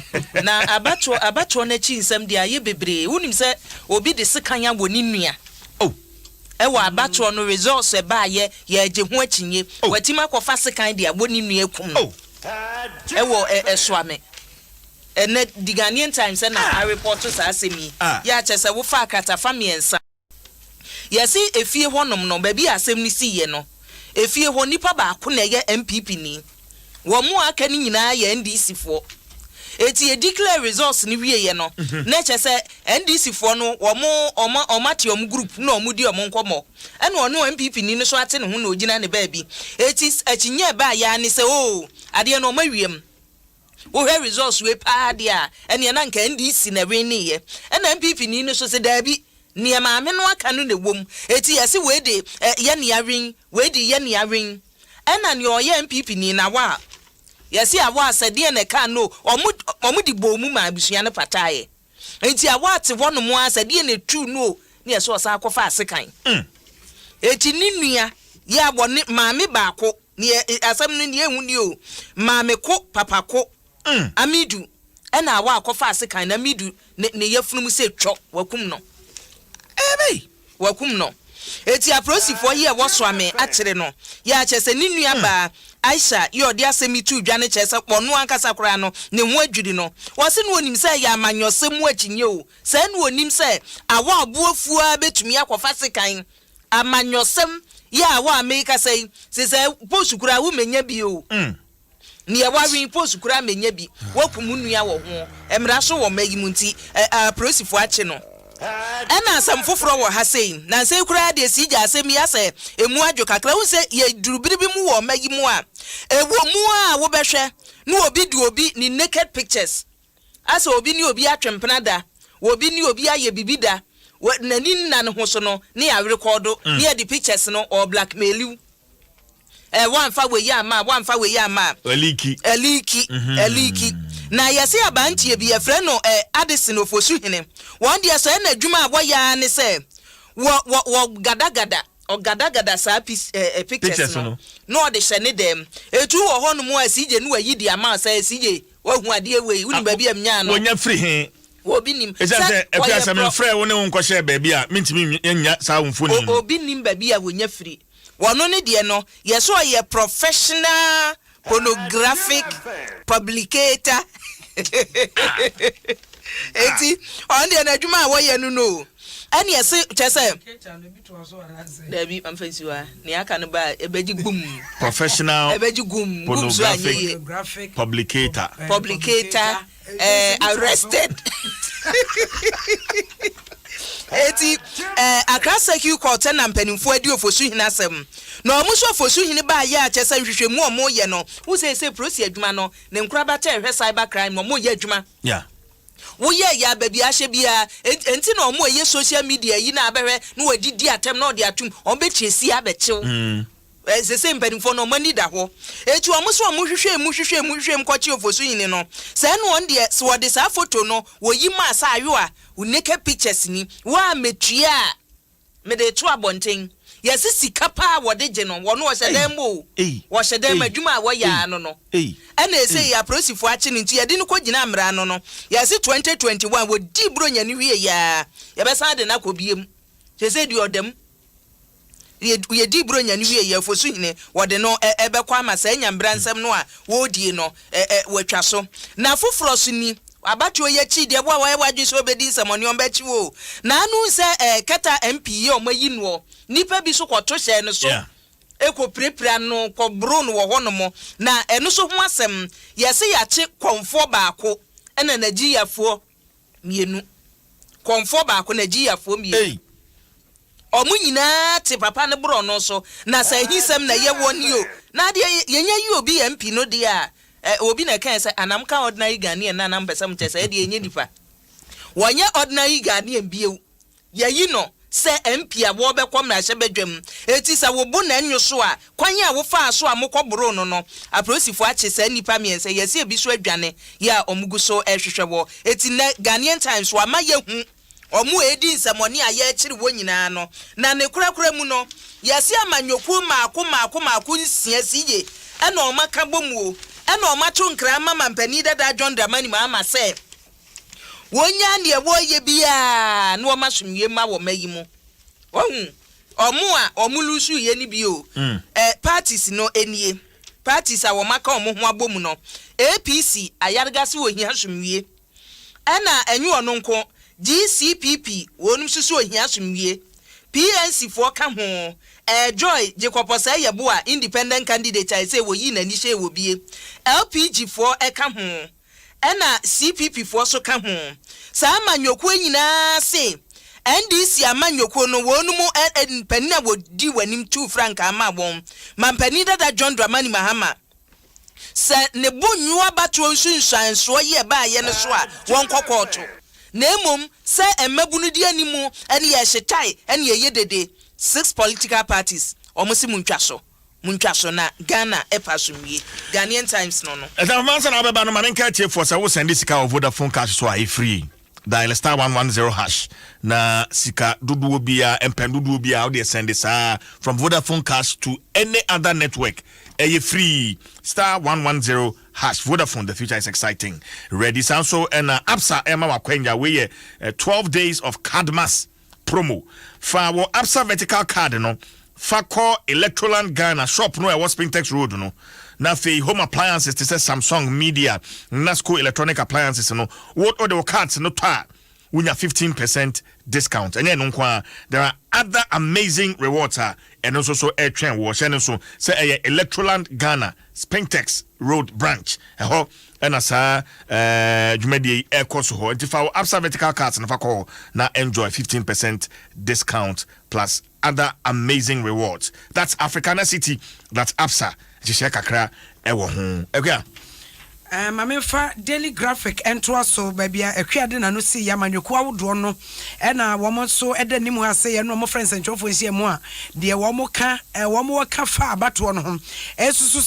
na abato na chi nsam dia ye bebre wonim se obi de sekan ya woni nua ewa abato no results e ba ye aje ho akinye watima kofa sekan dia woni nua kum no ewo eswame ene the Ghanaian Times na a report to asemi ya chese wo fa akata famiensa yesi efie honom no ba bi asem ni siye no efie ho nipa ba ko na ye MPP ni wo mu aka ni nyina ya NDC fo eti e declare results ni wie ye no na chese NDC fo no wo mu omatiom group na omudi omonkomo ene ono MPP ni no so ate ne ho na ogina ne ba bi eti akinye ba ya ni se ade no mawiem wo he results we pa dia ene na nka NDC na we ni ye ena MPP ni no so se da bi ne maame no aka no ne wom eti yesi we de ye ne yarin we de ye ne yarin ena ne oye MPP ni na wa yesi awa asade ne ka no omudi bomu ma abusua ne pataye eti awa ate wono mo asade ne tu no ne yeso osa akofa asekan eti ni nua ye abone maame baako ni asam no ni ehu ni o maame ko papa ko amidu ena awa akofa asekan na midu ne yefunu se twa wakum no ebe wakum no eti aprosifo ye woso ame akere no ya chese ni nua ba Aisha yo de asemi tu dwane chese kpono ankasa kora no ne ho adwiri no wose no onim se ya amanyosem akinye o se no onim se awa abuafua betumi akofa sekan amanyosem ya awa America say se posukura wo menya bi o ni ya warin posukura menya bi wakum nua wo ho emra so wo magimu nti aprosifo ache no ena asam foforo wo ha sei na sei kura de si ja asem ya se emu adwo kakra wo se ye durubiribi mu wo magimu a ewo mu a wo behwe no obi du obi ni naked pictures asa obi ni obi atwempena da obi ni obi aye bibida nani nna ne ho so no ne ya record ne ya di pictures no or blackmail one fa we ya ma eliki na yesi abantie bi efre no Addison ofosu hene one dia so na adwuma abo ya ne se wo gada sa pictures no de hye ne dem etu wo ho no mu asije no ayi di ama sa asije wo hu ade we uni ba bi amnya no wonya free he obi nim se efiasa me frɛ wo ne wo nkɔhye ba bi a mentimi nya sa wonfo ni obi nim ba bi a wonya free wono ne de no yeso ye professional pornographic publicator eti on de na adwuma a wo ye no ani ese chese Debbie amfansiwa ni aka no ba ebeji gum professional ebeji gum pornographic publicator arrested eti Accra Q court na mpanimfo adi ofosu hinasem na omuso ofosu hini ba ya chese hwehwemu omo ye no wo se prosi adwuma no ne nkura ba ta hwe cyber crime omo ye adwuma yeah wo ye ya baby ahye bia enti na omo ye social media yi na abehwe na wadidi atem na odi atum obechiesi abechew se mpanimfo no mani da ho eti omuso omo hwehwem kwachi ofosu hini no se no on de se wode sa photo no wo yi ma sa ayo a uneke pictures ni wa metua me de to abonten yesi sika pa wode je no wono wo hyedem bo wo hyedem adwuma wo ya no ena ese ya prosifo achi ni nti yede no kogina amra no yesi 2021 wo di bro nya ni wie ya besa de na kobiem sese di odem ye di bro nya ni wie ya fosu hine wode no ebekwa ma sa nya mbra nsem no a wo die no watwa so na foforo so ni abatuo ye chi de bo wa wadwe so obedi nsem oni omba chi wo na anu se keta MP ye omayi no nipa bi so kwoto hye no so eko prepra no ko bro no wo hono na eno so ho asem yese ya chi konfo baako ena Nigeriafo mienu konfo baako Nigeriafo mienu omu nyina te papa ne bro no so na sa hisem na ye woni o na de yenya yi obi MP no de a obi na kan say anam ka ordinary Ghanaian na nam pesam chese e de enye dipa wonye ordinary Ghanaian bieu yayi no se MP a wo be kom na hye bedwam eti sa wo bu na enyo so a kwanye a wo fa so a mokoboro no aprosifo ache sa nipa mien se yesi ebi so adwane ya omugu so ehwehwe wo eti na Ghanaian Times wa ma ye hu omu edi nsamoni a ye kire wo nyina no na ne kurakura mu no yesi amanyoku maako nsia siye ena o maka bomu o ena o mato nkra mama mpani dada John Dramani mama se wonya ne wo ye bia na o masumye ma wo mayimu ohun omu a omulusu ye ni bi o parties no enie parties a wo maka omo ho abomu no APC ayargase wo hia sumwie ena enyu ono nko GCPP wonum susu ohia sumwie PNC for ka ho Joy Jekoposa yebo a independent candidate I say wo yi na ni hye wo bie LPG for ka ho ena CPP for so ka ho sa amanyoku nyina se NDC amanyoku no wonumu mpani na wo di wanim 2 franc ama won mampani dada John Dramani Mahama se ne bonyu abato nsunsan so ye ba ye ne so a won kokoto na emom se emabunu di animu ene ye hyetai ene ye dede 6 political parties omosi muntwa so na Ghana epasumie Ghanaian Times no esa mansa na beba no manenka tie for sa wo send sika of Vodafone cash so ai free dial *110# na sika duduo bia empen duduo bia how they send this from Vodafone cash to any other network free star 110 hash Vodafone. The future is exciting. Ready so and Absa Emma Wakwenya we 12 days of Cardmas promo for our Absa vertical card no for call Electroland Ghana shop no was Spintex Road no. Now for home appliances to say Samsung Media Nasco electronic appliances no what other cards no ta we have 15% discount and then there are other amazing rewards and also so air train wash and also say Electroland Ghana Spintex Road branch and as Jumedi air course ho if our Absa vertical cards and call now enjoy 15% discount plus other amazing rewards. That's Africana City, that's Absa Jisha Kakra ewo ho okay. Mamefa daily graphic entwa so babia ekwiade na no si yamanyoku awodo no ena womo so eda nimu ha se ye no mo friends entwofo nsie mu a de womo ka womo ka fa abato no ho esusu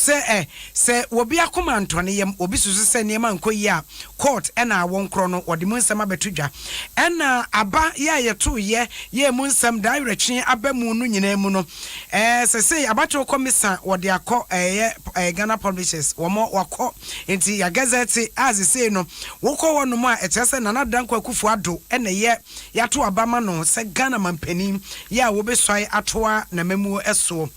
se obi akoma ntone yem obi susu se ne ma nkoyi a court ena wonkro no wode mu nsem abetudwa ena aba ya yeto ye mu nsem direction abamu no nyina mu no se abato komisa wode akọ Ghana Publishers womo wakọ ya gazette as say no woko wono mu a etese na nadanko akufu ado ene ye yato abama no se Ghana mampanim ya wo besoi atoa na memu eso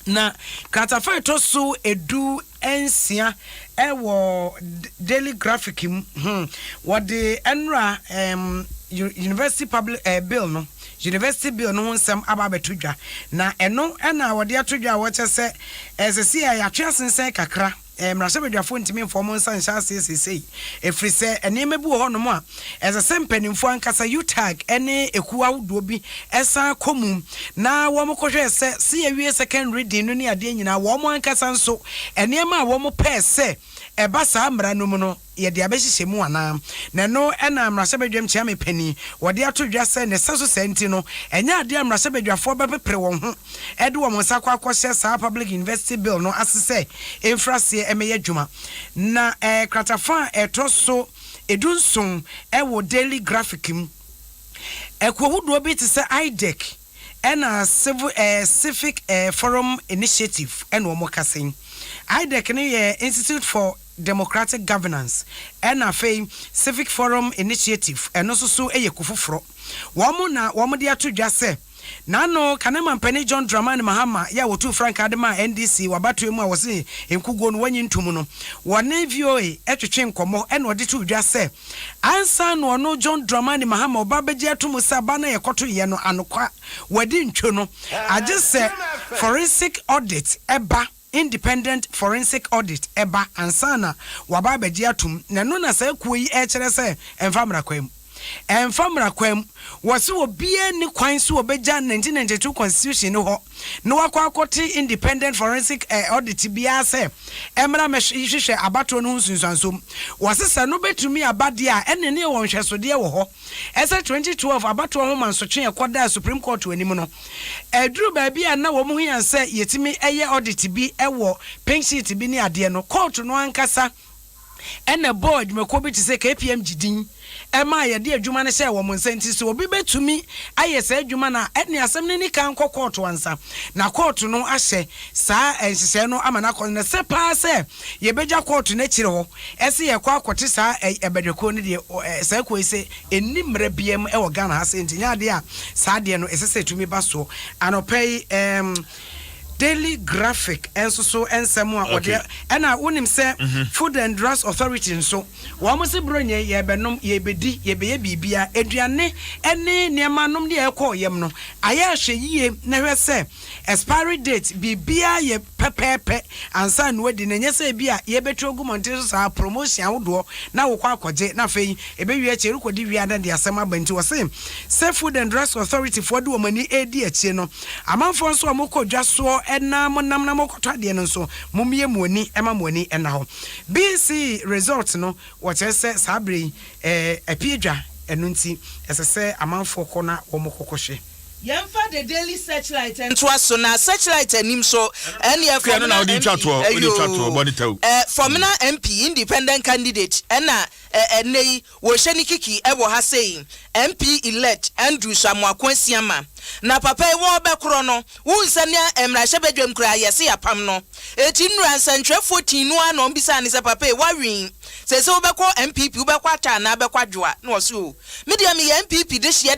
na katafa to so edu ensia ewo daily graphic what the enra university public bill no university bill no nsem aba betudwa na eno ena wode atudwa wo chese esese ya atwasense kakra mrasabedwafo ntimi informo nsan sese efri se eneme bu ho no mo a ese sempanimfo ankasa utag ene ekuwa wudo bi esa komu na wo mokwohwe se ye wie second reading no ne ade nyina wo mo ankasa nso enema a wo mo pese eba sa mra no mu no ye de abehihye mu ana na no ena mrasabedwam chia me pani wode atodwa se ne saso senti no enya ade mrasabedwafo bepepre won ho ede wo mo sakwa akwhye sa public university bill no asese infrastructure emeye adwuma na kratafa etoso edunson ewo daily graphic mu ekwohudo bi te se IDEC ena civic forum initiative ena wo kasen IDEC ne ye Institute for Democratic Governance and a Civic Forum Initiative and also so a kufufro. Wamuna wamudia to just say Nano Kanema Penny John Dramani Mahama ya wotu Frank Adema NDC wabatu yema wasi mkugon wenye ntumuno wane vioe etwetwe komo eno de to just say ansa no no John Dramani Mahama obabeje atumu sabana yekoto ye no anokwa wadi ntwo no I just say forensic audit eba independent forensic audit eba ansana waba beji atum na no na say kuyi e kire say emfamra kwam wasi obie ni kwan so obeja 1992 constitution ho no akwakote independent forensic audit bia say emra mehwehwe abato no nsunsansom wasi se no betumi abade a ene ne won hwesode wo ho ese 2012 abato ho mansotwe ekoda Supreme Court anim no eduru ba bia na wo mu hian say yetimi eye audit bi ewo pink sheet bi ni ade no court no ankasa ene board mekobi ti say KPM gidin ema ye de adwuma ne hye wo monsenti so obi betumi ayese adwuma na ene asem ne ni kan court wansa na court no ahye saa ensese no amana ko ne se pa se ye beja court na kire ho ese ye kwa akote saa ebedweko ne de saa ko ese enimre biem e wo Ghana ha se ntinya de a saa de no ese se tumi ba so anopei daily graphic enso so ensem a ode ena wonim se Food and Drugs Authority so wo mo se bronye ye benom ye bedi ye beye bibia aduane ene niemanom de ekoyem no aye ahwe yie na hwe se expiry date bibia ye pepepe ansa no wadi na nyese bia ye betro gumonte so sa promotion awodo na wo kwa akwaje na fei ebewie achi rukodi wi ada de asem abanti wo se Food and Drugs Authority for do mani edi achi no amanfo so amokodwa so ena monam na mokoto ade no so mumye muoni ema muoni ena ho BC results no wo chese sabre apiedwa enu nti esese amanfo ko na wo mokokoshe Yemfa the daily searchlight and Dwaso na searchlight anim so and ye for now di chatwo formula MP independent candidate ena enei wo hye ni kiki e wo ha sei MP elect Andrew Samuel Kwansiama na papa e wo be kro no wo nsania emrahye bedwam kra yesi apam no eti nura nsantwe 14 no ano bisa ne se papa e wawin se wo be ko MPP wo be kwa ta na be kwadwoa na wo so media me MPP de hye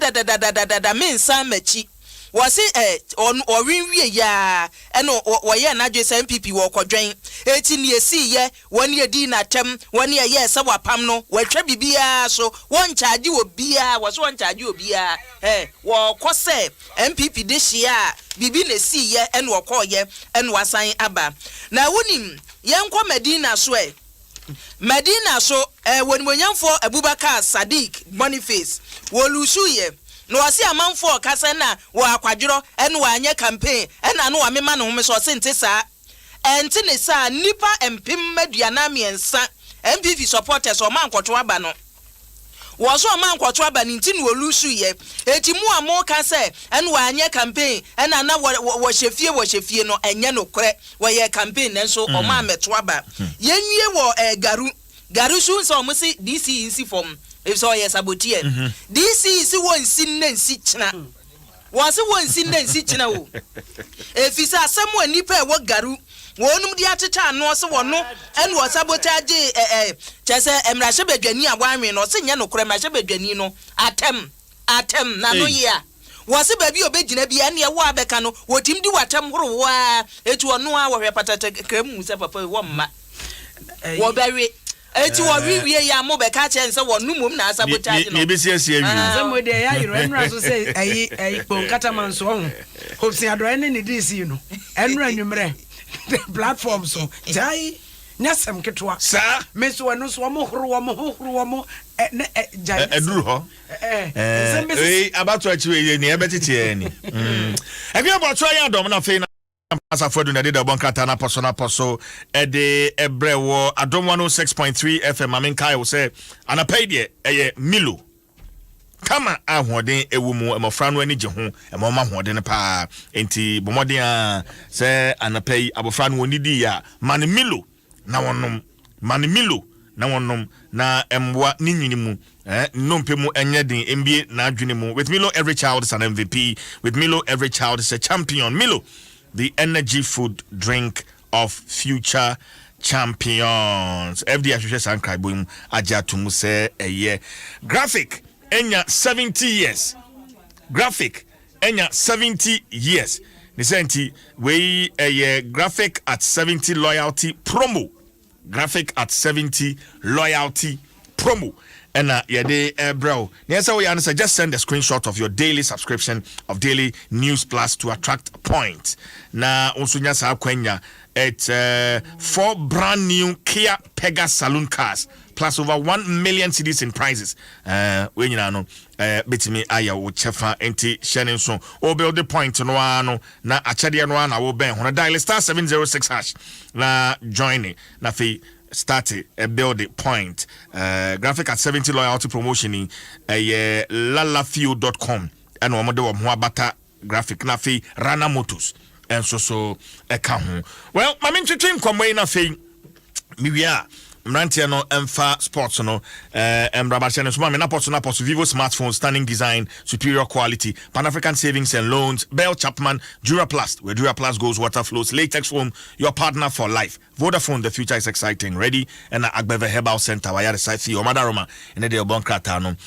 da me nsan machi wasi owinwie ya eno woye na dwe se MPP wo kodwen eti ne esi ye woni edi na tem woni ye se wapam no watwa bibia so won charge obia waso won charge obia wo kose MPP de hia bibi na si ye eno okoye eno wasan aba na wonim yenko Medina so Medina so woni monyamfo Abubakar Sadiq Boniface wo lusu ye no wasi amanfo kasa na wo akwadworo ene wo anye campaign ena no wa mema no home so sente saa enti ne saa nipa empim maduana miensa MPP supporters o man kwoto aba no wo so man kwoto aba ni nti no lusu ye eti mu amo kasa ene wo anye campaign ena na wo hyefie no enye no kore wo ye campaign nenso o man meto aba yenwie wo garu su so mo si DC insi form if so yes abotie this is one sin nansi china was one sin nansi china wo if is asem anipa e wo garu wonum di achecha no so wono en wo sabotage chese emrahye badwani awanwe no se nya no kore emrahye badwani no atem na no ya wose baby obegina bia ne wo abeka no wotim di watem horowa etu ono a wo hwe patata kremu se papa wo mma wo bewe eti wo wiwie ya mo be ka chen se wonu mum na sabotage no me be sie wi se mo de ya yiro enra so se ayi pon kataman so ho hopsi adore ne DC no enra nwumre platform so jai nyasem ketwa sa me so no so mo horo mo jai eduru ho abato achiwe ni ebetete ni ebia abato ya dom na fe Asafodu na dida bonkata na poso ede ebrewo Adom 106.3 FM amenkai wo se anapay eye Milo kama ahoden ewumu emofra no ani je ho emoma hoden pa enti bomoden a se anapay abofra no onidi ya man Milo na wonom na emwa ni nwinimu nompemu enyedin mbie na adwenimu. With Milo every child is an MVP. With Milo every child is a champion. Milo, the energy food drink of future champions. FD Association Sankrai Boom Ajatumu say a year. Graphic enya 70 years. Graphic enya 70 years. Nisenti we a year graphic at 70 loyalty promo. Graphic at 70 loyalty promo. And yede bro. Yes, we answer. Just send a screenshot of your daily subscription of Daily News Plus to attract points. Na unsunya sa kwenya. It's 4 brand new Kia Pega saloon cars plus over 1 million cedis in prizes. When you know, betimi aya wo chefa enti shene so o build the point no ano na achade no ana wo ben hono dial star 706 hash na join it na fi start a build it point. Graphic at 70 loyalty promotion in lalafuel.com and wo mo de wo ho abata graphic na fi Rana Motors and so account. Well, my main twin komwe na fe miwia Mrantia no emfa sports no embrabachane so na post Vivo smartphone, stunning design, superior quality, Pan-African savings and loans, Bell Chapman, Duraplast, where Duraplast goes water flows, latex foam, your partner for life. Vodafone, the future is exciting. Ready? And Agbeve Herbal Center, where I see your Madaroma, and the Bon Kratano,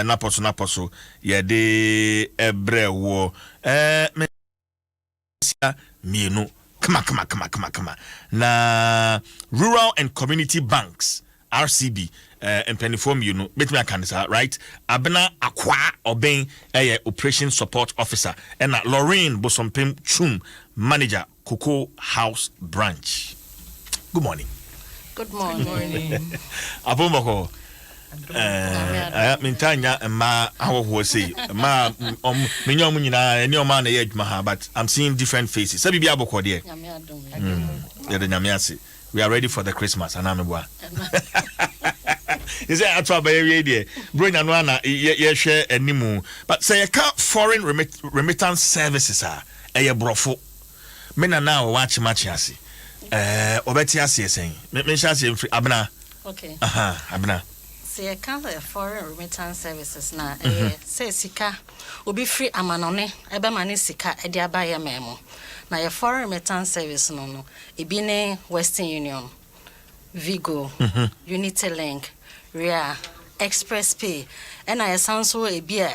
Naposo, de Ebrewo, Mienu. Come on. Na rural and community banks, RCB, and Pennyform, you know, bet me I can say, right? Abena Aqua Obeng, operation support officer, and Lorraine Bosompim Chum, manager, Cocoa House branch. Good morning. Good morning. Abomako. Mintanya ma how say ma minyomu nyina eni o ma na ye adwuma ha, but I'm seeing different faces. Say bibia boko de. We are ready for the Christmas anamebwa. Is that atwa baye de bro nya no ana ye hwe animu, but say you can't foreign remittance services are eye brofo me na na watch match ase obeti ase sen me sha ase abna. Okay. Abna. See, I can't foreign remittance services now. Say sika, ubi free amanone, ebe mani sika, edia buy memo. Now your foreign remittance service no, ibine Western Union, Vigo, Unity-Link, Ria, Express Pay, and I sound so a beer,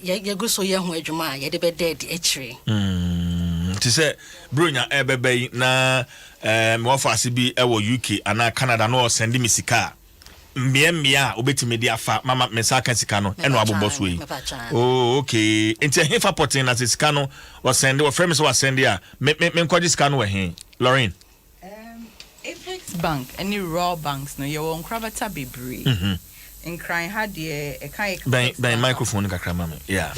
ye go so young with Juma, ye be dead, etri. To say, Brunya Ebebe na Mwafasi bi ewo UK and Canada no send me sika. Mbia obeti media fa mama mesaka sika no eno abobos we. Oh okay. Enti hefa potin na sika no was send or friends was send ya. Me kwaji sika no we hen. Lauren. Apex Bank any raw banks no your own cravata bebre. In crying had the a kai by microphone kakra mama. Yeah.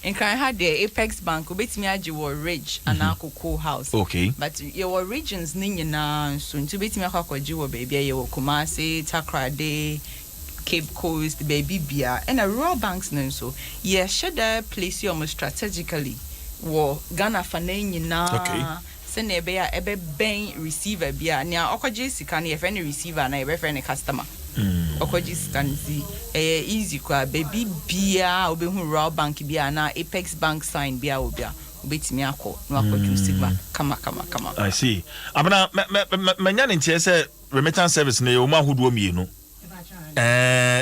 In crying had the Apex Bank obeti me agi wo Ridge and Cocoa House. Okay. But your regions ni nyina so nti obeti me akwaji wo baby ye wo Kumasi, Takrade, Cape Coast, baby bia and a raw banks no so ye should place you almost strategically wo Ghana fane nyina. Okay. Send ebe ben receiver bia nia okwaji sika na ye friend receiver na ye friend customer. Okoji scanzi easy kwa baby bia obehu raw bank bia na Apex Bank sign bia obia obetimi akọ no akọju sigma kama I see abana manya ne ntie se remittance service na yo ma hodo mienu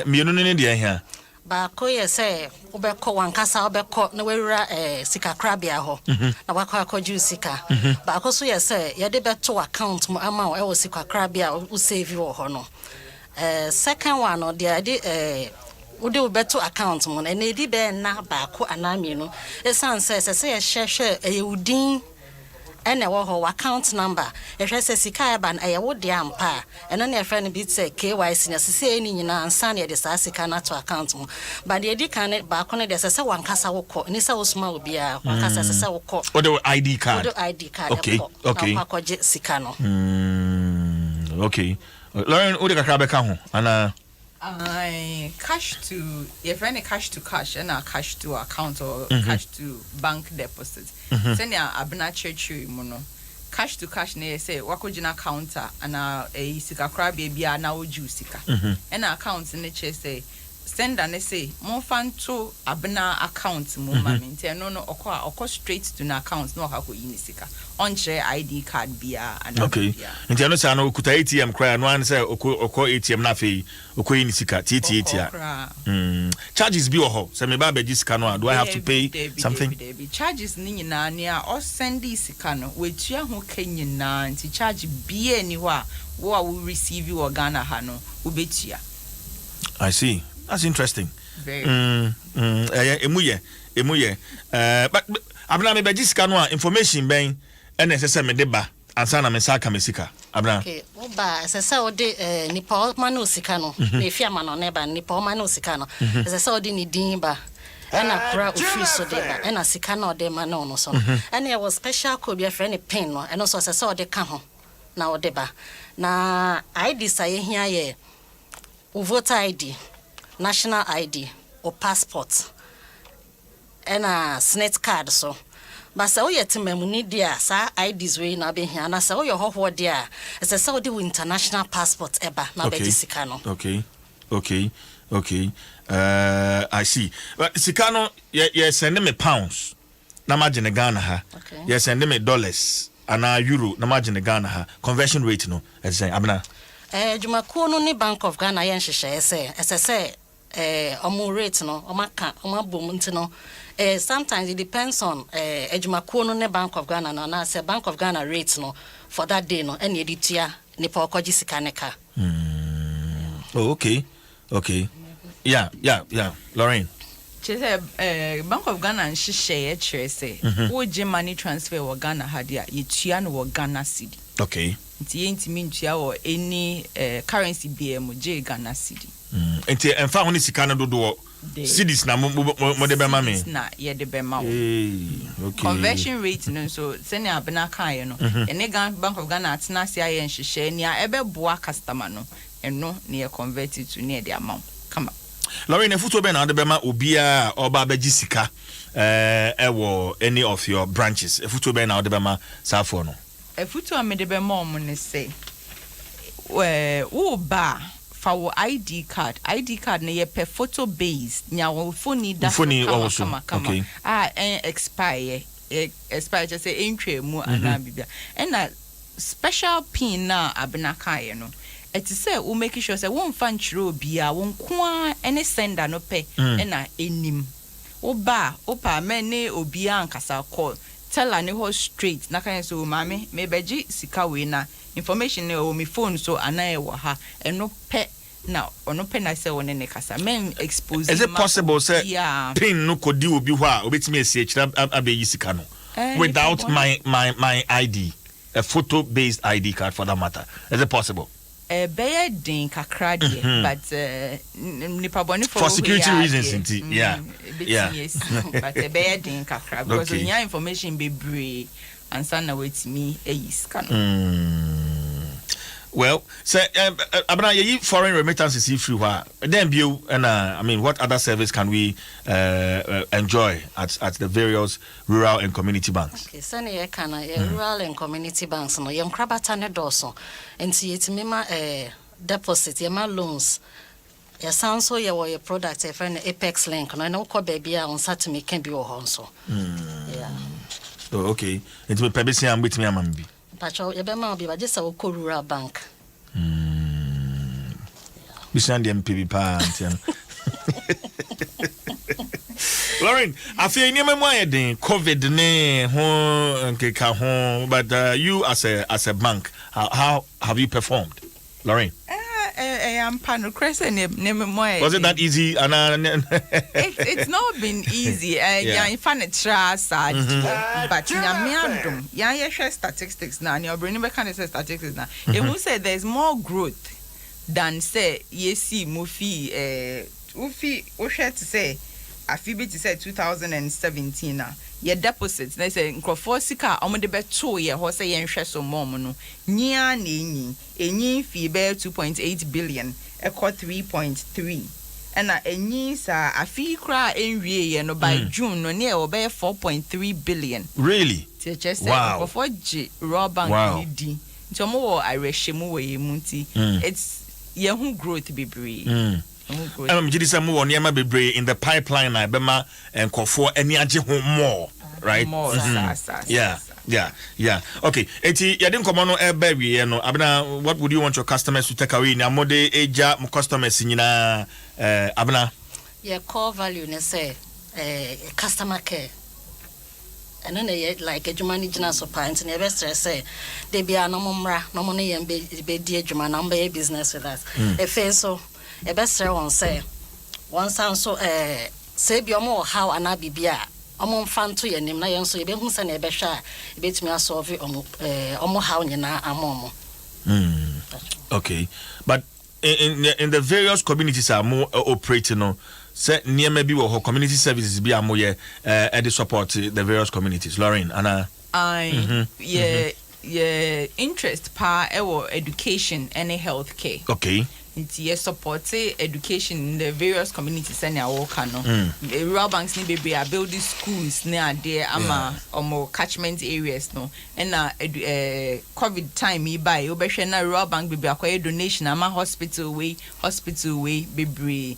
mienu ne de ehia ba ko ye se obekọ wankasa obekọ na wewura sika krabia ho na wakọ akọju sika ba ko so ye se ye de beto account mu ama o e sika krabia o save wo ho no. Second one or the idea would better account mon and edi be na baako anamienu esan says say share a udin and a wo account number e hwe say sika ban e wo de ampa and na e friend bi say KYC na say ni nyina ansa na de sa sika na to account mo but the edi kan baako ne de say wankasa wokọ ni say osuma obi a wankasa say wokọ or the ID card okay akọje sika no okay Lauren odi kakra beka ho ana cash to your friend cash to cash and cash to account or cash to bank deposit send ya abna church mu no cash to cash na say wakojina counter ana sika kra bia na oju sika and account ne che say send and say mo fanto abna account mo mami no okọ straight to na account no akọ yini sika on share ID card bia and okay nti no say no kuta ATM cry no an say okọ ATM na fe okọ yini sika TTT charges bi ho say me ba be sika no do I have to pay something charges ni nyina na o send sika no wetua ho kanyina nti charge bia ni ho a wo will receive your Ghana ha no ubetua I see. That's interesting. Very. Emuye. But abna me beji sika no information ben ene sese me deba ansa na me saka me sika. Abna. Okay. Oba sese odi nipa manu sika no. Me fia ma no neba nipa manu sika no. Sese odi ni din ba. Ena kura ofri so deba. Ena sika no de ma no so. Ena e was special code be friend pin no. Eno so sese odi ka ho na odeba. Na ID sa ye hia ye voter ID, national ID or passport and a SNET card so but say we yet need dia sa IDs we na be here na say we ho dia as a Saudi international passport eba na be sika no okay I see but sika no you send me pounds na margin Ghana ha you send me dollars and euro na margin Ghana ha conversion rate no as say abna Jumakuo no ni Bank of Ghana yen hwehwe say omo rate no omaka omabom nti no sometimes it depends on Jumakuo no ni Bank of Ghana no na say Bank of Ghana rate no for that day no ene editua ni pa okoji sika neka oh okay yeah Lauren Bank of Ghana nhihye chere say wo je money transfer wo Ghana ha dia yetua no wo Ghana cedi okay nti yentimi ntua wo any currency BM J Ghana cedi nti enfa ho ni sika no dodo cedis na mo de be ma me na ye de be ma wo okay conversion rate no so sene abena kan no ene Bank of Ghana atena sia ye nhihye ni a ebe boa customer no eno ne ye convert it to ne de amount come on Lauren efuto be na de be ma obia oba beji sika ewo any of your branches efuto be na de be ma safo no efuto amede be ma omo ne say wo ba for ID card na ye per photo based nya wo phone da okay expire just say entry mu ana bibia and special pin na abena kai no it is say we make sure say won fan chiro bia won ko any sender no pe na enim opa men ne obia ankasa call tell ani ho straight na kan so mame me beji sika we na information ne o mi phone so anaye wo ha eno pe na ono pe na say won ne kasa men expose. Is it possible say pin no kodi obi ho a obetimi esi ekira abeyi sika no without my ID, a photo based ID card for that matter? Is it possible? Bear din kakra de but nipa boni for security reasons yeah yes but bear din kakra because when your information be brave and sana wait me is can well so abana ye foreign remittances if you are then you and I mean what other service can we enjoy at the various rural and community banks? Okay, so ne kana rural and community banks no yem krabata ne doso enti yetimi ma deposit yema loans ya sanso ye wo your product e friend Apex Link no na ko baby a on satimi can be wo honso yeah oh okay enti me pebesi am betimi amam bi pacho ye be ma obi ba jesa wo ko rural bank bisan dem PB pa antian Lauren, I feel you know COVID ne ho nkeka ho but you as a bank how have you performed, Lauren? I'm pano crescent was it that easy? It's not been easy. Yeah, in fact, sad. But yeah, share statistics now. You're bringing back kind of statistics now. It will say there's more growth than say yesi mufi ufi to say afibi to say 2017 na your deposits they say nkrofo sika omode beto ye ho say yen hwe so mom no nyia na enyi fi be 2.8 billion equal 3.3 and enyi sa afi kra enwie ye no by June no near obe 4.3 billion. Really? Just say nkrofo G raw bank di ntomo wo ireshemu wo yemunti it's ye hu growth bebre. Jidisa mu won yema bebre in the pipeline na bema nkofo ani age ho more, right? More, yeah. Okay. Eti yade nkomo no eba wie no abena, what would you want your customers to take away? Na mode eja mo customers nyina abena. Your core value ne say customer care. And then like a Jumani Jina so parents and the say they be a no mumra, no money and be dear Juma number business with us. If so a best one say one sound so say be more how an abibia among fan to your name na so you be who send a besha bit me a solve almost how you na among. Okay, but in the various communities are more operating no say near maybe or community services be amoye at the support the various communities. Lauren Anna yeah interest pa education and healthcare. Okay. It's support education in the various communities and our work rural banks ni be building schools near there ama or catchment areas no and COVID time by obeshe na rural bank be acquire donation ama hospital way be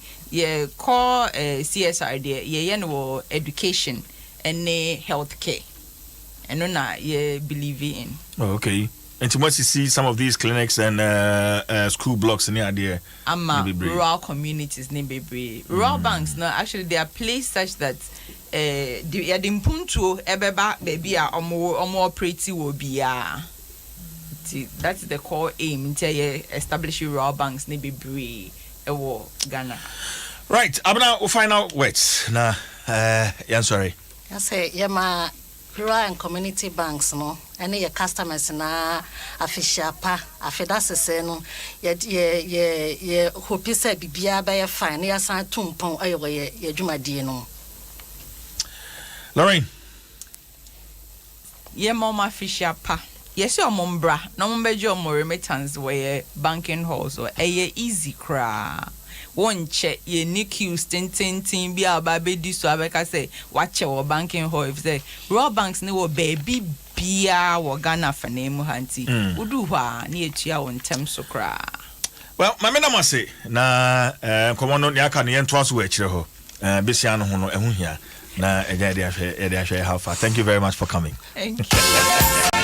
call CSR there ye no education and healthcare and na ye believe in. Oh, okay. And to much you see some of these clinics and school blocks in the idea. Rural communities rural banks no actually they are placed such that the impunto ebeba baby are more pretty will be that's the core aim to establish rural banks Ghana. Right, Abna we'll find out words. Nah yeah, sorry. I say yeah rural and community banks no any your customers na official pa afeda sese no ye hope say bibia ba ye fine ya san tumpon ayo ye dwumadie no. Lauren ye mom official pa yes your mom bra no mom beje o remittance we banking halls so easy cra one check ye NICU tin be about baby so abeka say watch your banking hall if say raw banks ne wo baby bia wo Ghana for name hanti udu hwa na etua won tem so kra. Well, mame na mase na komo no ya ka no yento aso wa kire ho. Besia no ho no ehun hia na eja de ahwe how far. Thank you very much for coming. Thank you.